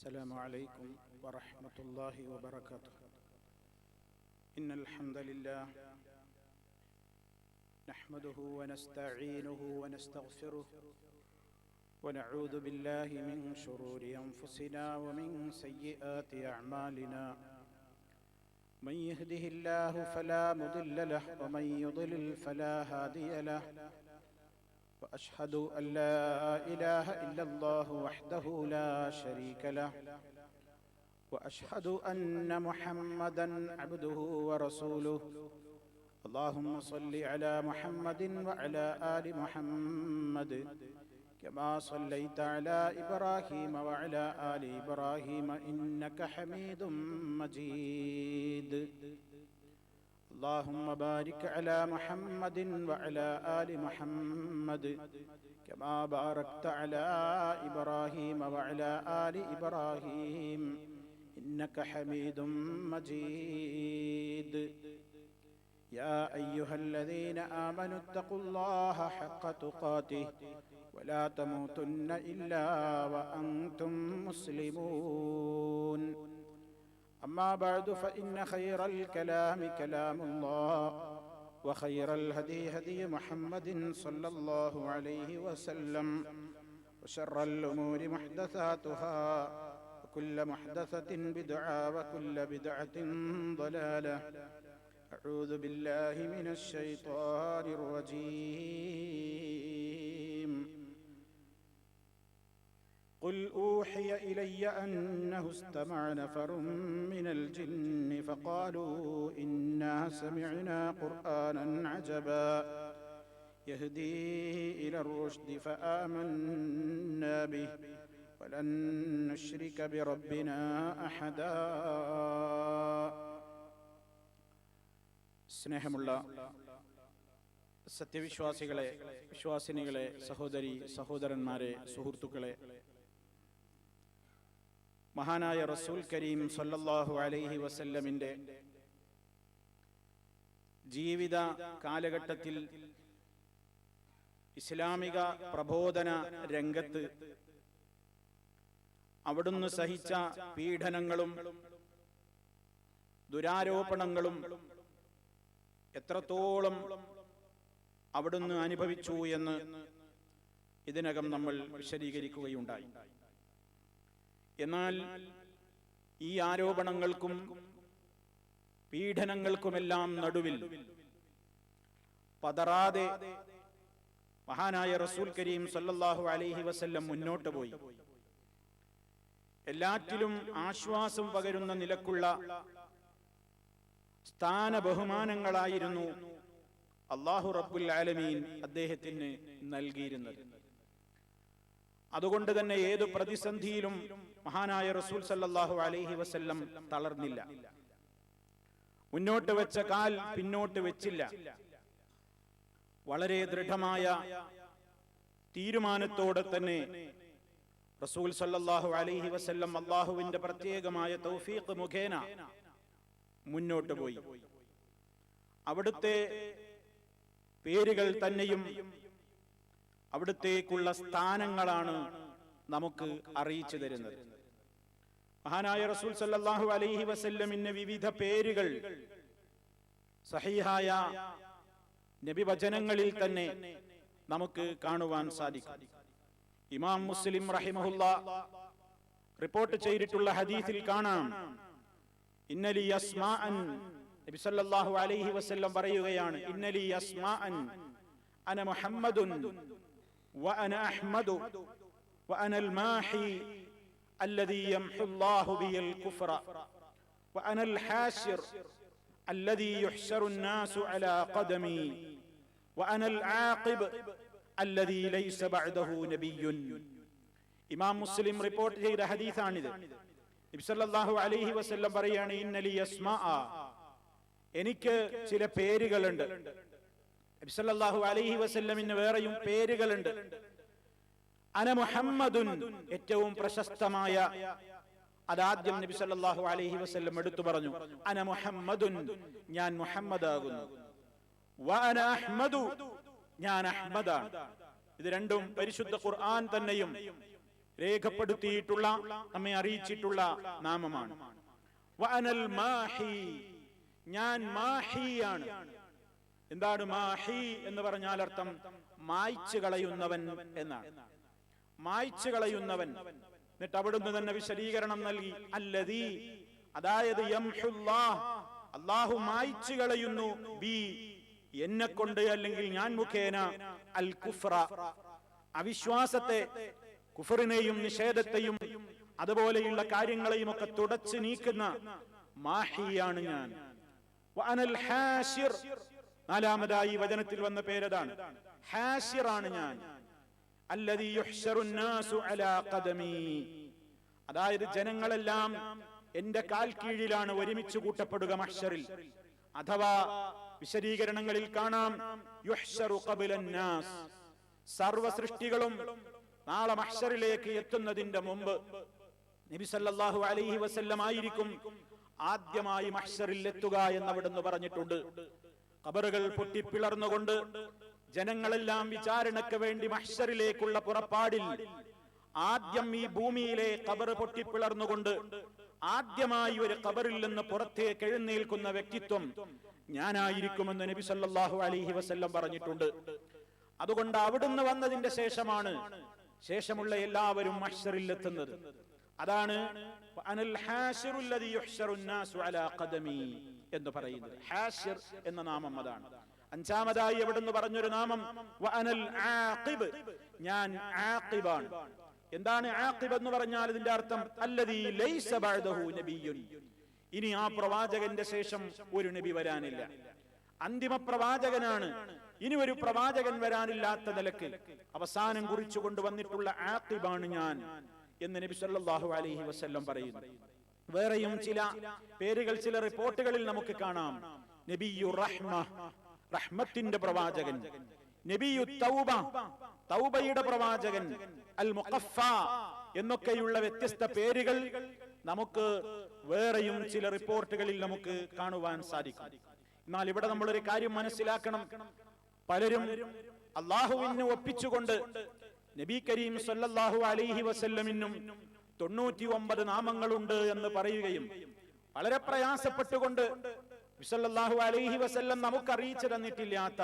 السلام عليكم ورحمة الله وبركاته. إن الحمد لله نحمده ونستعينه ونستغفره ونعوذ بالله من شرور أنفسنا ومن سيئات أعمالنا. من يهده الله فلا مضل له ومن يضلل فلا هادي له. وأشهد أن لا إله إلا الله وحده لا شريك له. وأشهد أن محمدا عبده ورسوله. اللهم صل على محمد وعلى آل محمد كما صليت على إبراهيم وعلى آل إبراهيم إنك حميد مجيد. اللهم بارك على محمد وعلى آل محمد كما باركت على إبراهيم وعلى آل إبراهيم إنك حميد مجيد. يا أيها الذين آمنوا اتقوا الله حق تقاته ولا تموتن إلا وأنتم مسلمون. أما بعد فإن خير الكلام كلام الله وخير الهدي هدي محمد صلى الله عليه وسلم وشر الأمور محدثاتها وكل محدثة بدعة وكل بدعة ضلالة. أعوذ بالله من الشيطان الرجيم. قل أوحي إلي أنه استمع نفر من الجن فقالوا إنا سمعنا قرآنا عجبا يهدي إلى الرشد فآمنا به ولن نشرك بربنا أحدا. സ്നേഹമുള്ള സത്യവിശ്വാസികളെ, വിശ്വാസിനികളെ, സഹോദരി സഹോദരന്മാരെ, സുഹൃത്തുക്കളെ, മഹാനായ റസൂൽ കരീം സല്ലല്ലാഹു അലൈഹി വസല്ലമിന്റെ ജീവിത കാലഘട്ടത്തിൽ ഇസ്ലാമിക പ്രബോധന രംഗത്ത് അവിടുന്ന് സഹിച്ച പീഡനങ്ങളും ദുരാരോപണങ്ങളും എത്രത്തോളം അവിടുന്ന് അനുഭവിച്ചു എന്ന് ഇതിനകം നമ്മൾ വിശദീകരിക്കുകയുണ്ടായി. എന്നാൽ ഈ ആരോപണങ്ങൾക്കും പീഡനങ്ങൾക്കുമെല്ലാം നടുവിൽ പതറാതെ മഹാനായ റസൂൽ കരീം സല്ലല്ലാഹു അലൈഹി വസല്ലം മുന്നോട്ട് പോയി. എല്ലാറ്റിലും ആശ്വാസം പകരുന്ന നിലക്കുള്ള സ്ഥാന ബഹുമാനങ്ങളായിരുന്നു അല്ലാഹു റബ്ബുൽ ആലമീൻ അദ്ദേഹത്തിന് നൽകിയിരുന്നത്. അതുകൊണ്ട് തന്നെ ഏതു പ്രതിസന്ധിയിലും മഹാനായ റസൂൽ സല്ലല്ലാഹു അലൈഹി വസല്ലം തളർന്നില്ല. മുന്നോട്ട് വെച്ച കാൽ പിന്നോട്ട് വെച്ചില്ല. വളരെ ദൃഢമായ തീരുമാനത്തോടെ തന്നെ റസൂൽ സല്ലല്ലാഹു അലൈഹി വസല്ലം അല്ലാഹുവിന്റെ പ്രത്യേകമായ തൗഫീഖ് മുഖേന മുന്നോട്ട് പോയി. അവിടുത്തെ പേരുകൾ തന്നെയും അവിടുത്തേക്കുള്ള സ്ഥാനങ്ങളാണ് നമുക്ക് അറിയിച്ചു തരുന്നത്. മഹാനായ റസൂൽ സല്ലല്ലാഹു അലൈഹി വസല്ലമിന് വിവിധ പേരുകൾ സഹീഹായ നബി വചനങ്ങളിൽ തന്നെ നമുക്ക് കാണുവാൻ സാധിക്കും. ഇമാം മുസ്ലിം റഹിമഹുല്ലാ റിപ്പോർട്ട് ചെയ്തിട്ടുള്ള ഹദീസിൽ കാണാം, ഇന്നലി അസ്മാഅൻ, നബി സല്ലല്ലാഹു അലൈഹി വസല്ലം പറയുകയാണ്, ഇന്നലി അസ്മാഅൻ അന മുഹമ്മദുൻ وأنا أحمد وأنا الماحي الذي يمحو الله بي الكفر وأنا الحاشر الذي يحشر الناس على قدمي وأنا العاقب الذي ليس بعده نبي. ഇമാം മുസ്ലിം റിപ്പോർട്ട് ചെയ്ത ഹദീസാണിത്. നബി സല്ലല്ലാഹു അലൈഹി വസല്ലം പറയാണ്, ഇന്നലി അസ്മാഅ, എനിക്ക് ചില പേരുകളുണ്ട്. നബി സല്ലല്ലാഹു അലൈഹി വസല്ലമിന് വേറെയും പേരുകളുണ്ട്. അന മുഹമ്മദുൻ, ഏറ്റവും പ്രശസ്തമായ, അതാദ്യം നബി സല്ലല്ലാഹു അലൈഹി വസല്ലം എടുത്തു പറഞ്ഞു, അന മുഹമ്മദുൻ, ഞാൻ മുഹമ്മദാകുന്നു. വ അന അഹ്മദു, ഞാൻ അഹ്മദാണ്. ഇത് രണ്ടും പരിശുദ്ധ ഖുർആൻ തന്നെയും രേഖപ്പെടുത്തിയിട്ടുള്ള, നമ്മെ അറിയിച്ചിട്ടുള്ള നാമമാണ്. വഅനൽ മാഹി, ഞാൻ മാഹിയാണ്. എന്താണ് മാഹി എന്ന് പറഞ്ഞാൽ അർത്ഥം? മായ്ച്ചു കളയുന്നവൻ എന്നാണ്. മായ്ച്ചു കളയുന്നവൻ. എന്നിട്ട് അവിടുന്ന് തന്നെ വിശദീകരണം നൽകി, അല്ലദീ, അതായത് യംഹുല്ലാഹ്, അല്ലാഹു മായ്ച്ചു കളയുന്നു, ബി, എന്നെ കൊണ്ട് അല്ലെങ്കിൽ ഞാൻ മുഖേന, അൽ കുഫ്ര, അവിശ്വാസത്തെ, കുഫറിനെയും നിഷേധത്തെയും അതുപോലെയുള്ള കാര്യങ്ങളെയും ഒക്കെ തുടച്ചു നീക്കുന്ന മാഹിയാണ് ഞാൻ. വഅനൽ ഹാശിർ, നാലാമതായി വചനത്തിൽ വന്ന പേരതാണ്. ഹാശിറാണ് ഞാൻ. അല്ലദീ യുഹ്ശറുൻ നാസു അലാ ഖദമി, അതായത് ജനങ്ങളെല്ലാം എന്റെ കാൽ കീഴിലാണ് ഒരുമിച്ച് കൂട്ടപ്പെടുക മഹ്ശറിൽ. അഥവാ വിശദീകരണങ്ങളിൽ കാണാം യുഹ്ശറു ഖബ്ലൻ നാസ്, സർവ്വ സൃഷ്ടികളും നാളെ മഹ്ശറിലേക്ക് എത്തുന്നതിന്റെ മുമ്പ് നബി സല്ലല്ലാഹു അലൈഹി വസല്ലം ആയിരിക്കും ആദ്യമായി മഹ്ശറിൽ എത്തുക എന്നവിടുന്ന് പറഞ്ഞിട്ടുണ്ട്. ഖബറുകൾ പൊട്ടിപ്പിളർന്നുകൊണ്ട് ജനങ്ങളെല്ലാം വിചാരണയ്ക്ക് വേണ്ടി മഹ്ശറിലേക്കുള്ള പുറപ്പാടിൽ ആദ്യം ഈ ഭൂമിയിലെ ഖബർ പൊട്ടിപ്പിളർന്നുകൊണ്ട് ആദ്യമായി ഒരു ഖബറിൽ നിന്ന് പുറത്തേക്ക് എഴുന്നേൽക്കുന്ന വ്യക്തിത്വം ഞാനായിരിക്കുമെന്ന് നബി സല്ലല്ലാഹു അലൈഹി വസല്ലം പറഞ്ഞിട്ടുണ്ട്. അതുകൊണ്ട് അവിടുന്ന് വന്നതിന്റെ ശേഷമാണ് ശേഷമുള്ള എല്ലാവരും മഹ്ശറിൽ എത്തുന്നത്. അതാണ് അനൽ ഹാശിറുൽ ലദീ യുഹ്ശറുൻ നാസു അലാ ഖദമി എന്ന് പറയുന്നത്. ഹാശിർ എന്ന നാമം അതാണ്. അഞ്ചാമതായി അവിടുന്ന് പറഞ്ഞൊരു നാമം വഅനൽ ആഖിബ്, ഞാൻ ആഖിബാണ്. എന്താണ് ആഖിബ് എന്ന് പറഞ്ഞാൽ? ഇതിന്റെ അർത്ഥം അല്ലദീ ലൈസ ബഅദഹു നബിയ്യുൻ, ഇനി ആ പ്രവാചകന്റെ ശേഷം ഒരു നബി വരാനില്ല, അന്തിമ പ്രവാചകനാണ്, ഇനി ഒരു പ്രവാചകൻ വരാനില്ലാത്ത നിലക്ക് അവസാനം കുറിച്ചു കൊണ്ടുവന്നിട്ടുള്ള ആഖിബാണ് ഞാൻ എന്ന് നബി സല്ലല്ലാഹു അലൈഹി വസല്ലം പറയുന്നു. വേറെയും ചില പേരുകൾ ചില റിപ്പോർട്ടുകളിൽ നമുക്ക് കാണാം. നബിയു റഹ്മ, റഹ്മത്തിന്റെ പ്രവാചകൻ. നബിയു തൗബ, തൗബയുടെ പ്രവാചകൻ. അൽ മുഖഫ എന്നൊക്കെയുള്ള വ്യത്യസ്ത പേരുകൾ നമുക്ക് വേറെയും ചില റിപ്പോർട്ടുകളിൽ നമുക്ക് കാണുവാൻ സാധിക്കും. എന്നാൽ ഇവിടെ നമ്മളൊരു കാര്യം മനസ്സിലാക്കണം. പലരും അള്ളാഹുവിന് ഒപ്പിച്ചുകൊണ്ട് നബി കരീം സല്ലല്ലാഹു അലൈഹി വസല്ലമിനും 99 നാമങ്ങളുണ്ട് എന്ന് പറയുകയും വളരെ പ്രയാസപ്പെട്ടുകൊണ്ട് സല്ലല്ലാഹു അലൈഹി വസല്ലം നമുക്ക് അറിയിച്ചു തന്നിട്ടില്ലാത്ത,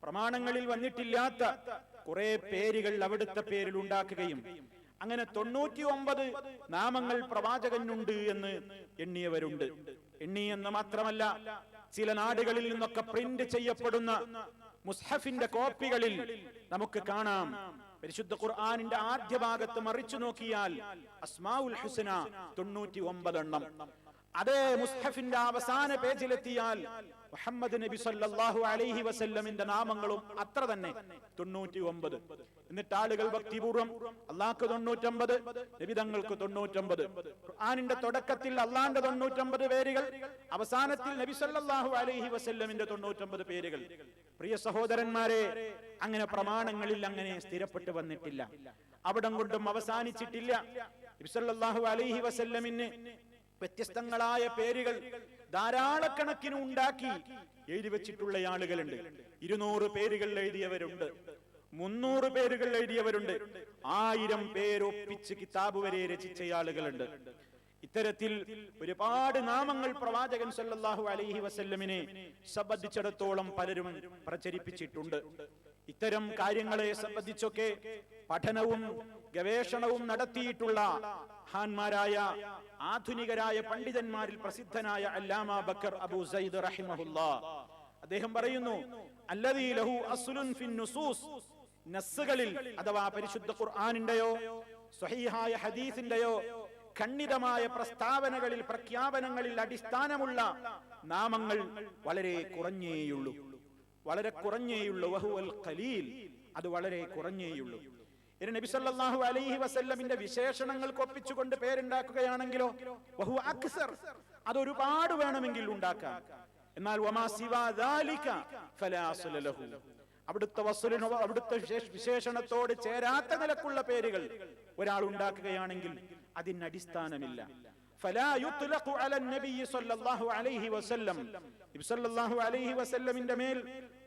പ്രമാണങ്ങളിൽ വന്നിട്ടില്ലാത്ത കുറെ പേരുകൾ അവിടുത്തെ പേരിൽ ഉണ്ടാക്കുകയും അങ്ങനെ 99 നാമങ്ങൾ പ്രവാചകനുണ്ട് എന്ന് എണ്ണിയവരുണ്ട്. എണ്ണിയെന്ന് മാത്രമല്ല, ചില നാടുകളിൽ നിന്നൊക്കെ പ്രിന്റ് ചെയ്യപ്പെടുന്ന മുസ്ഹഫിന്റെ കോപ്പികളിൽ നമുക്ക് കാണാം പരിശുദ്ധ ഖുർആനിന്റെ ആദ്യ ഭാഗത്ത് മറിച്ചു നോക്കിയാൽ അസ്മാഉൽ ഹുസ്ന 99 എണ്ണം. അതേ മുസ്ഹഫിന്റെ അവസാന പേജിലെത്തിയാൽ മുഹമ്മദ് നബി സല്ലല്ലാഹു അലൈഹി വസല്ലമിന്റെ നാമങ്ങളും അത്ര തന്നെ 99. എന്നിട്ട് ആളുകൾ ഭക്തിപൂർവ്വം അള്ളാഹ്ക്ക് 99, നബി തങ്ങൾക്ക് 99. ഖുർആനിന്റെ തുടക്കത്തിൽ അള്ളാഹിന്റെ 99 പേരുകൾ, അവസാനത്തിൽ നബി സല്ലല്ലാഹു അലൈഹി വസല്ലമിന്റെ 99 പേരുകൾ. പ്രിയ സഹോദരന്മാരെ, അങ്ങനെ പ്രമാണങ്ങളിൽ അങ്ങനെ സ്ഥിരപ്പെട്ടു വന്നിട്ടില്ല. അവിടം കൊണ്ടും അവസാനിച്ചിട്ടില്ല. നബി സല്ലല്ലാഹു അലൈഹി വസല്ലമിന് വ്യത്യസ്തങ്ങളായ പേരുകൾ ധാരാളക്കണക്കിന് ഉണ്ടാക്കി എഴുതി വെച്ചിട്ടുള്ള ആളുകളുണ്ട്. 200 പേരുകൾ എഴുതിയവരുണ്ട്, 300 പേരുകൾ എഴുതിയവരുണ്ട്, 1000 പേരൊപ്പിച്ച് കിതാബ് വരെ രചിച്ച ആളുകളുണ്ട്. ഇത്തരത്തിൽ ഒരുപാട് നാമങ്ങൾ പ്രവാചകൻ സല്ലല്ലാഹു അലൈഹി വസല്ലമിനെ സംബന്ധിച്ചിടത്തോളം പലരും പ്രചരിപ്പിച്ചിട്ടുണ്ട്. ഇത്തരം കാര്യങ്ങളെ സംബന്ധിച്ചൊക്കെ പഠനവും ഗവേഷണവും നടത്തിയിട്ടുള്ള മഹാന്മാരായ ആധുനികരായ പണ്ഡിതന്മാരിൽ പ്രസിദ്ധനായ അല്ലാമ ബക്കർ അബൂ സയ്യിദ് റഹിമഹുല്ലാഹ് അദ്ദേഹം പറയുന്നു, അല്ലദീ ലഹു അസ്ലുൻ ഫിൻ നുസൂസ്, നസ്സുകളിൽ അഥവാ പരിശുദ്ധ ഖുർആനിന്റെയോ സ്വഹീഹായ ഹദീസിന്റെയോ ഖണ്ഡിതമായ പ്രസ്താവനകളിൽ, പ്രഖ്യാപനങ്ങളിൽ അടിസ്ഥാനമുള്ള നാമങ്ങൾ വളരെ കുറഞ്ഞേയുള്ളൂ, വളരെ കുറഞ്ഞേയുള്ളൂ. വഹുവൽ ഖലീൽ, അത് വളരെ കുറഞ്ഞേയുള്ളൂ. ഇനി നബി സല്ലല്ലാഹു അലൈഹി വസല്ലമിന്റെ വിശേഷണങ്ങൾക്ക് ഒപ്പിച്ചുകൊണ്ട് പേരുണ്ടാക്കുകയാണെങ്കിലോ വഹുവ അക്സർ, അത് ഒരുപാട് വേണമെങ്കിൽ ഉണ്ടാക്കാം. എന്നാൽ വമാ സിവാ ദാലിക ഫലാ അസ്ല ലഹു, അവിടുത്തെ വസ്ലിനോ അവിടുത്തെ വിശേഷണത്തോട് ചേരാത്ത നിലക്കുള്ള പേരുകൾ ഒരാൾ ഉണ്ടാക്കുകയാണെങ്കിൽ അതിന് അടിസ്ഥാനമില്ല. ഫലാ യുത്ലഖു അലൻ നബി സല്ലല്ലാഹു അലൈഹി വസല്ലം, നബി സല്ലല്ലാഹു അലൈഹി വസല്ലമിന്റെ മേൽ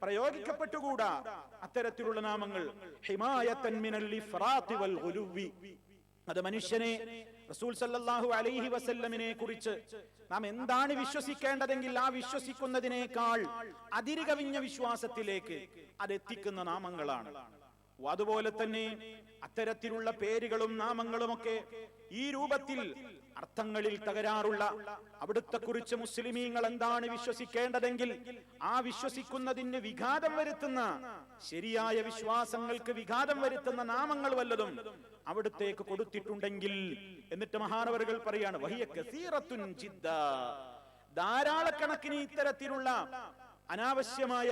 പ്രയോഗിക്കപ്പെട്ടുകൂടാ അത്തരത്തിലുള്ള നാമങ്ങൾ. ഹിമായതൻ മിനൽ ഇഫ്റാത്തി വൽ ഗുലുവി, അത് മനുഷ്യനെ റസൂൽ സല്ലല്ലാഹു അലൈഹി വസല്ലമിനെ കുറിച്ച് നാം എന്താണ് വിശ്വസിക്കേണ്ടതെങ്കിൽ ആ വിശ്വസിക്കുന്നതിനേക്കാൾ അതിരുകവിഞ്ഞ വിശ്വാസത്തിലേക്ക് അതെത്തിക്കുന്ന നാമങ്ങളാണ്. അതുപോലെ തന്നെ അത്തരത്തിലുള്ള പേരുകളും നാമങ്ങളുമൊക്കെ ഈ രൂപത്തിൽ അർത്ഥങ്ങളിൽ തകരാറുള്ള, അവിടുത്തെ കുറിച്ച് മുസ്ലിമീങ്ങൾ എന്താണ് വിശ്വസിക്കേണ്ടതെങ്കിൽ ആ വിശ്വസിക്കുന്നതിന് വിഘാതം വരുത്തുന്ന, ശരിയായ വിശ്വാസങ്ങൾക്ക് വിഘാതം വരുത്തുന്ന നാമങ്ങൾ വല്ലതും അവിടുത്തേക്ക് കൊടുത്തിട്ടുണ്ടെങ്കിൽ, എന്നിട്ട് മഹാനവറുകൾ പറയാണ് വഹിയ കസീറത്തുൻ ജിദ്ദ, ധാരാളക്കണക്കിന് ഇത്തരത്തിലുള്ള അനാവശ്യമായ,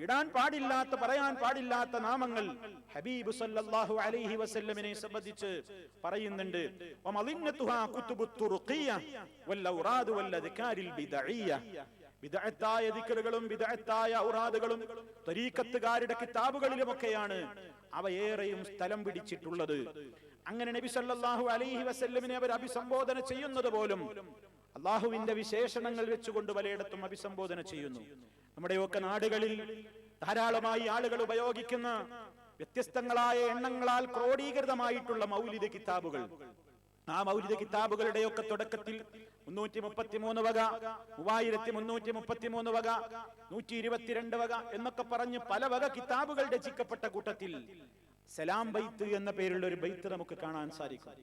ഇടാൻ പാടില്ലാത്ത, പറയാൻ പാടില്ലാത്ത നാമങ്ങൾ ഹബീബ് സല്ലല്ലാഹു അലൈഹി വസല്ലമിനെ സംബന്ധിച്ച് പറയുന്നുണ്ട്. വമളിന്നതുഹാ കുതുബുത് തുർഖിയ്യ വൽ ഔറാദ് വൽ അദ്കാരിൽ ബിദഇയ്യ, ബിദഅത്തായ ദിക്റുകളും ബിദഅത്തായ ഔറാദുകളും തരീഖത്തുകാരുടെ കിതാബുകളിലുമൊക്കെയാണ് അവയേറെയും സ്ഥലം പിടിച്ചിട്ടുള്ളത്. അങ്ങനെ നബി സല്ലല്ലാഹു അലൈഹി വസല്ലമിനെ അവർ അഭിസംബോധന ചെയ്യുന്നത് പോലും അള്ളാഹുവിന്റെ വിശേഷണങ്ങൾ വെച്ചുകൊണ്ട് പലയിടത്തും അഭിസംബോധന ചെയ്യുന്നു. നമ്മുടെയൊക്കെ നാടുകളിൽ ധാരാളമായി ആളുകൾ ഉപയോഗിക്കുന്ന വ്യത്യസ്തങ്ങളായ എണ്ണങ്ങളാൽ ക്രോഡീകൃതമായിട്ടുള്ള മൗലിദ് കിതാബുകൾ, ആ മൗലിദ് കിതാബുകളുടെയൊക്കെ തുടക്കത്തിൽ 333 വക, 3333 വക, 122 വക എന്നൊക്കെ പറഞ്ഞ് പല വക കിതാബുകൾ രചിക്കപ്പെട്ട കൂട്ടത്തിൽ സലാം ബൈത്ത് എന്ന പേരുള്ള ഒരു ബൈത്ത് നമുക്ക് കാണാൻ സാധിക്കും.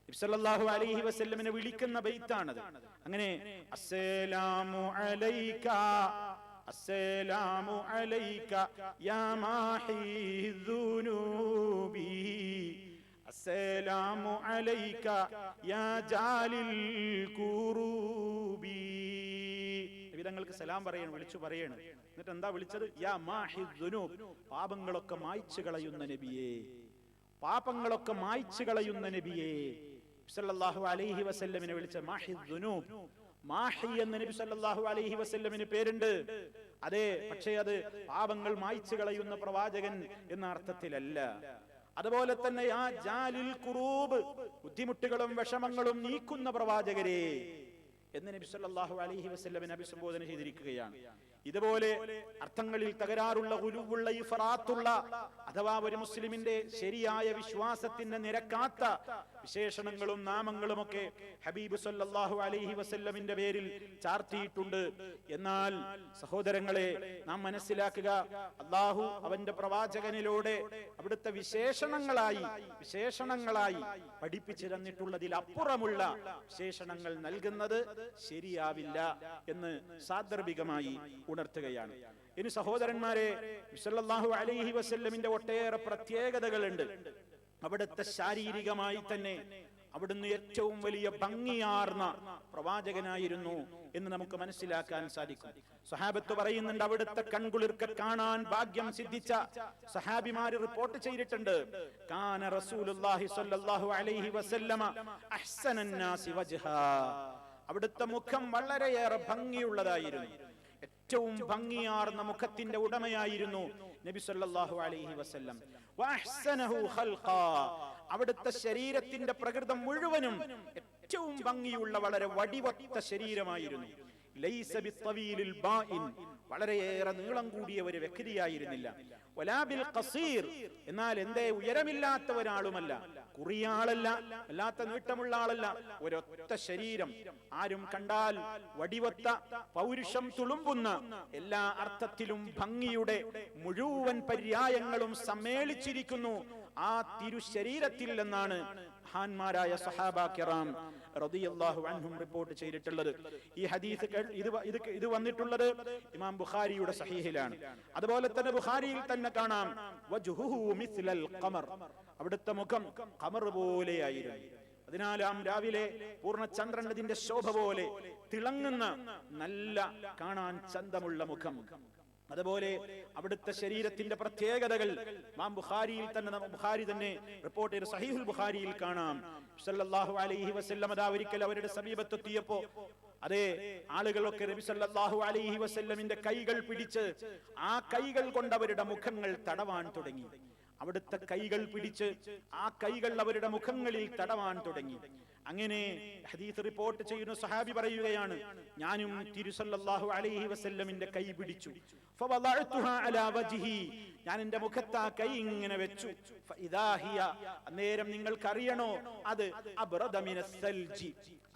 നബി സല്ലല്ലാഹു അലൈഹി വസല്ലമിനെ വിളിക്കുന്ന ബൈത്താണത്. അങ്ങനെ അസ്സലാമു അലൈക അസ്സലാമു അലൈക യാ മാഹിദ്ദുനൂബി അസ്സലാമു അലൈക യാ ജാലിൽ ഖുറൂബി. വിധങ്ങൾക്ക് സലാം പറയണം, വിളിച്ചു പറയണം. എന്നിട്ട് എന്താ വിളിച്ചത്? യാ മാഹിദ്ദുനൂബ്, പാപങ്ങളൊക്കെ മായ്ച്ചു കളയുന്ന നബിയേ, പാപങ്ങളൊക്കെ മായ്ച്ചു കളയുന്ന നബിയേ. സല്ലല്ലാഹു അലൈഹി വസല്ലമിനെ വിളിച്ച മാഹിദ്ദുനൂബ്, മാഹി എന്ന നബി സല്ലല്ലാഹു അലൈഹി വസല്ലമിന് പേരുണ്ട്. അതെ, പക്ഷേ അത് പാപങ്ങൾ മായ്ച്ചു കളയുന്ന പ്രവാചകൻ എന്ന അർത്ഥത്തിലല്ല. അതുപോലെ തന്നെ യാ ജാലിൽ ഖുറൂബ്, ബുദ്ധിമുട്ടുകളും വിഷമങ്ങളും നീക്കുന്ന പ്രവാചകരെ എന്ന് നബി സല്ലല്ലാഹു അലൈഹി വസല്ലമിനെ അഭിസംബോധന ചെയ്തിരിക്കുകയാണ്. ഇതുപോലെ അർത്ഥങ്ങളിൽ തകരാറുള്ള, ഉലുവുള്ള, ഇഫ്റാത്തുള്ള, അഥവാ ഒരു മുസ്ലിമിന്റെ ശരിയായ വിശ്വാസത്തിന് നിരക്കാത്ത വിശേഷണങ്ങളും നാമങ്ങളുമൊക്കെ ഹബീബ് സല്ലല്ലാഹു അലൈഹി വസല്ലമിന്റെ പേരിൽ ചാർത്തിയിട്ടുണ്ട്. എന്നാൽ സഹോദരങ്ങളെ, നാം മനസ്സിലാക്കുക, അല്ലാഹു അവന്റെ പ്രവാചകനിലൂടെ അവിടുത്തെ വിശേഷണങ്ങളായി പഠിപ്പിച്ചു തന്നിട്ടുള്ളതിൽ അപ്പുറമുള്ള വിശേഷണങ്ങൾ നൽകുന്നത് ശരിയാവില്ല എന്ന് സാന്ദർഭികമായി ഉണർത്തുകയാണ്. ഇനി സഹോദരന്മാരെ, സല്ലല്ലാഹു അലൈഹി വസല്ലമിന്റെ ഒട്ടേറെ പ്രത്യേകതകളുണ്ട്. അവിടുത്തെ ശാരീരികമായി തന്നെ അവിടുന്ന് ഏറ്റവും വലിയ ഭംഗിയാർന്ന പ്രവാചകനായിരുന്നു എന്ന് നമുക്ക് മനസ്സിലാക്കാൻ സാധിക്കും. സഹാബത്ത് പറയുന്നുണ്ട്, അവിടുത്തെ കൺകുളിർക്ക കാണാൻ ഭാഗ്യം സിദ്ധിച്ച സഹാബിമാര് റിപ്പോർട്ട് ചെയ്തിട്ടുണ്ട്. കാന റസൂലുള്ളാഹി സ്വല്ലല്ലാഹു അലൈഹി വസല്ലമ അഹ്സനൻ നാസി വജ്ഹാ, അവിടുത്തെ മുഖം വളരെയേറെ ഭംഗിയുള്ളതായിരുന്നു. ഏറ്റവും ഭംഗിയാർന്ന മുഖത്തിന്റെ ഉടമയായിരുന്നു നബി സല്ലല്ലാഹു അലൈഹി വസല്ലം. വഅഹ്സനഹു ഖൽഖാ, അവിടുത്തെ ശരീരത്തിന്റെ പ്രകൃതം മുഴുവനും ഏറ്റവും ഭംഗിയുള്ള വളരെ വടിവത്ത ശരീരമായിരുന്നു. ലൈസ ബിത്തവീലിൽ ബാഇൻ, വളരെയേറെ നീളം കൂടിയ ഒരു വ്യക്തിയായിരുന്നില്ല. വലാ ബിൽ ഖസീർ, എന്നാൽ എന്തേ ഉയരമില്ലാത്ത ഒരാളുമല്ല, കുറിയ ആളല്ല, അല്ലാത്ത നീട്ടമുള്ള ആളല്ല, ഒരൊറ്റ ശരീരം. ആരും കണ്ടാൽ വടിവത്ത പൗരുഷം തുളുമ്പുന്ന, എല്ലാ അർത്ഥത്തിലും ഭംഗിയുടെ മുഴുവൻ പര്യായങ്ങളും സമ്മേളിച്ചിരിക്കുന്നു ആ തിരുശരീരത്തിൽ എന്നാണ് മഹാന്മാരായ സഹാബാ കിറാം റളിയല്ലാഹു അൻഹും റിപ്പോർട്ട് ചെയ്തിട്ടുള്ളത്. ഈ ഹദീസ് ഇത് വന്നിട്ടുള്ളത് ഇമാം ബുഖാരിയുടെ സഹീഹിലാണ്. അതുപോലെ തന്നെ ബുഖാരിയിൽ തന്നെ കാണാം വജ്ഹുഹു മിസ്ലൽ ഖമർ, അവിടുത്തെ മുഖം ഖമർ പോലെയായിരുന്നു. 14-ാം രാവിലെ പൂർണ്ണചന്ദ്രനതിന്റെ ശോഭ പോലെ തിളങ്ങുന്ന നല്ല കാണാൻ ചന്തമുള്ള മുഖം. അതുപോലെ അവിടുത്തെ ശരീരത്തിന്റെ പ്രത്യേകതകൾ ബുഖാരി തന്നെ റിപ്പോർട്ട് ചെയ്ത സഹീഹുൽ ബുഖാരിയിൽ കാണാം. സല്ലല്ലാഹു അലൈഹി വസല്ലം ഒരിക്കൽ അവരുടെ സമീപത്തെത്തിയപ്പോ അതേ ആളുകളൊക്കെ നബി സല്ലല്ലാഹു അലൈഹി വസല്ലമിന്റെ കൈകൾ പിടിച്ച് ആ കൈകൾ കൊണ്ട് അവരുടെ മുഖങ്ങൾ തടവാൻ തുടങ്ങി. അവിടുത്തെ കൈകൾ പിടിച്ച് ആ കൈകൾ അവരുടെ മുഖങ്ങളിൽ തടവാൻ തുടങ്ങി. അങ്ങനെ ഹദീസ് റിപ്പോർട്ട് ചെയ്യുന്ന സഹാബി പറയുകയാണ്, ഞാനും തിരു സല്ലല്ലാഹു അലൈഹി വസല്ലമിന്റെ കൈ പിടിച്ചു. ഫവളഅതുഹാ അലാ വജ്ഹി, ഞാൻ എന്റെ മുഖത്ത് ആ കൈ ഇങ്ങനെ വെച്ചു. ഫഇദാ ഹിയ, അന്നേരം നിങ്ങൾക്കറിയണോ അത് അബ്റദ മിനസ് സൽജി,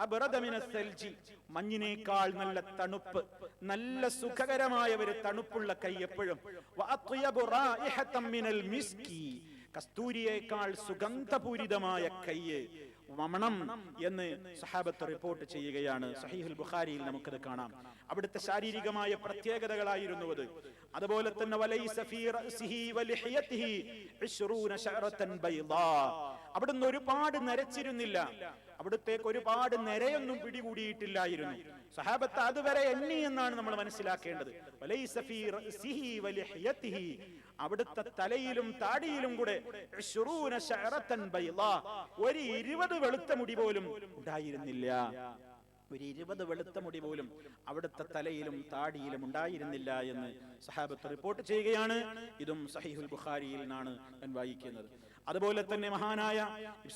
അബ്റദ മിനസ് സൽജി, മഞ്ഞിനേക്കാൾ നല്ല തണുപ്പ്, നല്ല സുഖകരമായ ഒരു തണുപ്പുള്ള കൈ എപ്പോഴും. വഅത്യബു റായിഹതൻ മിനൽ മിസ്കി, കസ്തൂരിയേക്കാൾ സുഗന്ധപൂരിതമായ കയ്യ്, മണം എന്ന് സഹാബത്ത് റിപ്പോർട്ട് ചെയ്യുകയാണ്. സഹീഹുൽ ബുഖാരിയിൽ നമുക്കത് കാണാം. അവിടുത്തെ ശാരീരികമായ പ്രത്യേകതകളായിരുന്നു അത്. അതുപോലെ തന്നെ വലൈസ ഫീ റഅസിഹി വലിഹയതിഹി 20 ശഅറതൻ ബൈദാ, അവിടുന്ന് ഒരുപാട് നരച്ചിരുന്നില്ല, അവിടുത്തേക്ക് ഒരുപാട് നരയൊന്നും പിടികൂടിയിട്ടില്ലായിരുന്നു. സഹാബത്ത് അതുവരെ എണ്ണി എന്നാണ് നമ്മൾ മനസ്സിലാക്കേണ്ടത്. വലൈസ ഫീ റഅസിഹി വലിഹയതിഹി, അവിടുത്തെ തലയിലും താടിയിലും കൂടെ 20 ശഅറതൻ ബൈദാ, ഒരു 20 വെളുത്ത മുടി പോലും ഉണ്ടായിരുന്നില്ല. ഒരു 20 വെളുത്ത മുടി പോലും അവിടുത്തെ തലയിലും താടിയിലും ഉണ്ടായിരുന്നില്ല എന്ന് സഹാബത്ത് റിപ്പോർട്ട് ചെയ്യുകയാണ്. ഇതും സഹീഹുൽ ബുഖാരിയിൽ നിന്നാണ് ഞാൻ വായിക്കുന്നത്. അതുപോലെ തന്നെ മഹാനായ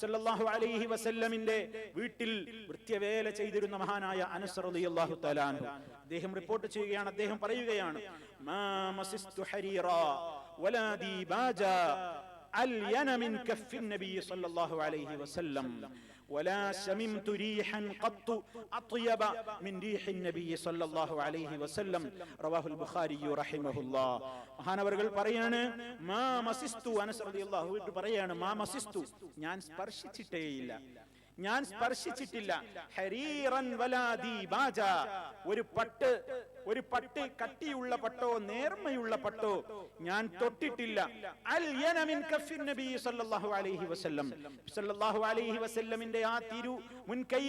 സല്ലല്ലാഹു അലൈഹി വസല്ലമിന്റെ വീട്ടിൽ വൃത്യവേല ചെയ്തിരുന്ന മഹാനായ അനസ് റളിയല്ലാഹു തആല അൻഹു അദ്ദേഹം റിപ്പോർട്ട് ചെയ്യുകയാണ്. അദ്ദേഹം പറയുകയാണ്, മാ മസിസ്തു ഹരീറാ വലാ ദീബാജാ അൽയന മിൻ കഫ്ഫിൻ നബി സല്ലല്ലാഹു അലൈഹി വസല്ലം ولا شممت ريحا قط أطيب من ريح النبي صلى الله عليه وسلم رواه البخاري رحمه الله. മഹാനവറുകൾ പറയാണ്, മാ മസിസ്തു, അനസ് റളിയല്ലാഹു അൻഹു പറയാണ്, മാ മസിസ്തു, ഞാൻ സ്പർശിച്ചിട്ടേയില്ല, ഞാൻ സ്പർശിച്ചിട്ടില്ല, ഹരീറൻ വലാ ദീബാജ, ഒരു പട്ട് കട്ടിയുള്ള പട്ടോ നേർമയുള്ള പട്ടോ ഞാൻ തൊട്ടിട്ടില്ല. അൽയന മിൻ കഫിൻ നബി സല്ലല്ലാഹു അലൈഹി വസല്ലം, സല്ലല്ലാഹു അലൈഹി വസല്ലമിന്റെ ആ തിരു മുൻകൈ,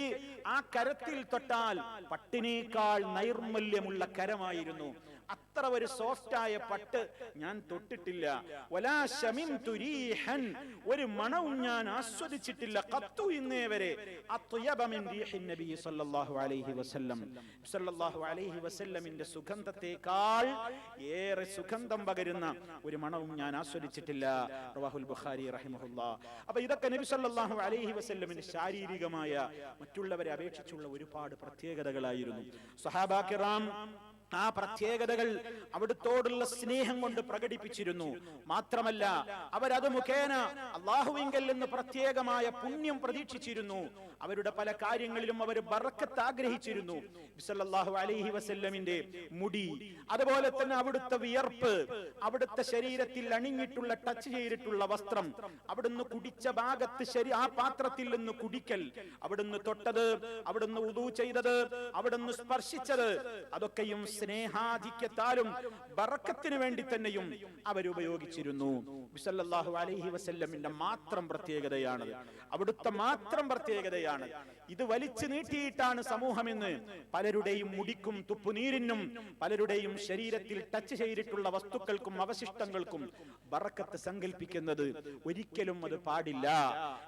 ആ കരത്തിൽ തൊട്ടാൽ പട്ടിനേക്കാൾ നൈർമല്യമുള്ള കരമായിരുന്നു. അത്ര ഒരു സോഫ്റ്റ് ആയ പട്ട് ഞാൻ തൊട്ടിട്ടില്ല. വലാ ശമിംതു റീഹൻ, ഒരു മണവും ഞാൻ ആസ്വദിച്ചിട്ടില്ല. ഖത്തു, ഇന്നേ വരെ, അത്യബ മിൻ റീഹിൻ നബി സല്ലല്ലാഹു അലൈഹി വസല്ലം, സല്ലല്ലാഹു അലൈഹി വസല്ലമിന്റെ സുഗന്ധത്തേക്കാൾ ഏറെ സുഗന്ധം പകരുന്ന ഒരു മണവും ഞാൻ ആസ്വദിച്ചിട്ടില്ല. റവാഹുൽ ബുഖാരി റഹിമഹുല്ലാഹ്. അപ്പൊ ഇതൊക്കെ നബി സല്ലല്ലാഹു അലൈഹി വസല്ലമിന്റെ ശാരീരികമായ മറ്റുള്ളവരെ അപേക്ഷിച്ചുള്ള ഒരുപാട് പ്രത്യേകതകളായിരുന്നു. സ്വഹാബാ കിറാം ആ പ്രത്യേകതകൾ അവിടുത്തോടുള്ള സ്നേഹം കൊണ്ട് പ്രകടിപ്പിച്ചിരുന്നു. മാത്രമല്ല അവരത് മുഖേന അല്ലാഹുവിങ്കൽ നിന്ന് പ്രത്യേകമായ പുണ്യം പ്രതീക്ഷിച്ചിരുന്നു. അവരുടെ പല കാര്യങ്ങളിലും അവർ ബറക്കത്ത് ആഗ്രഹിച്ചിരുന്നു. സല്ലല്ലാഹു അലൈഹി വസല്ലമിന്റെ മുടി, അതുപോലെ തന്നെ അവിടുത്തെ വിയർപ്പ്, അവിടുത്തെ ശരീരത്തിൽ അണിഞ്ഞിട്ടുള്ള ടച്ച് ചെയ്തിട്ടുള്ള വസ്ത്രം, അവിടുന്ന് കുടിച്ച ഭാഗത്ത് ആ പാത്രത്തിൽ നിന്ന് കുടിക്കൽ, അവിടുന്ന് തൊട്ടത്, അവിടുന്ന് വുദൂ ചെയ്തത്, അവിടുന്ന് സ്പർശിച്ചത്, അതൊക്കെയും സ്നേഹാധിക്യത്താലും ബറക്കത്തിന് വേണ്ടി തന്നെയും അവരുപയോഗിച്ചിരുന്നു. സല്ലല്ലാഹു അലൈഹി വസല്ലമിന്റെ മാത്രം പ്രത്യേകതയാണത്, അവിടുത്തെ മാത്രം പ്രത്യേകതയാണ്. ഇത് വലിച്ചു നീട്ടിയിട്ടാണ് സമൂഹമെന്ന് പലരുടെയും മുടിക്കും തുപ്പുനീരിനും പലരുടെയും ശരീരത്തിൽ ടച്ച് ചെയ്തിട്ടുള്ള വസ്തുക്കൾക്കും അവശിഷ്ടങ്ങൾക്കും ബറക്കത്ത് സങ്കല്പിക്കുന്നത്. ഒരിക്കലും അത് പാടില്ല.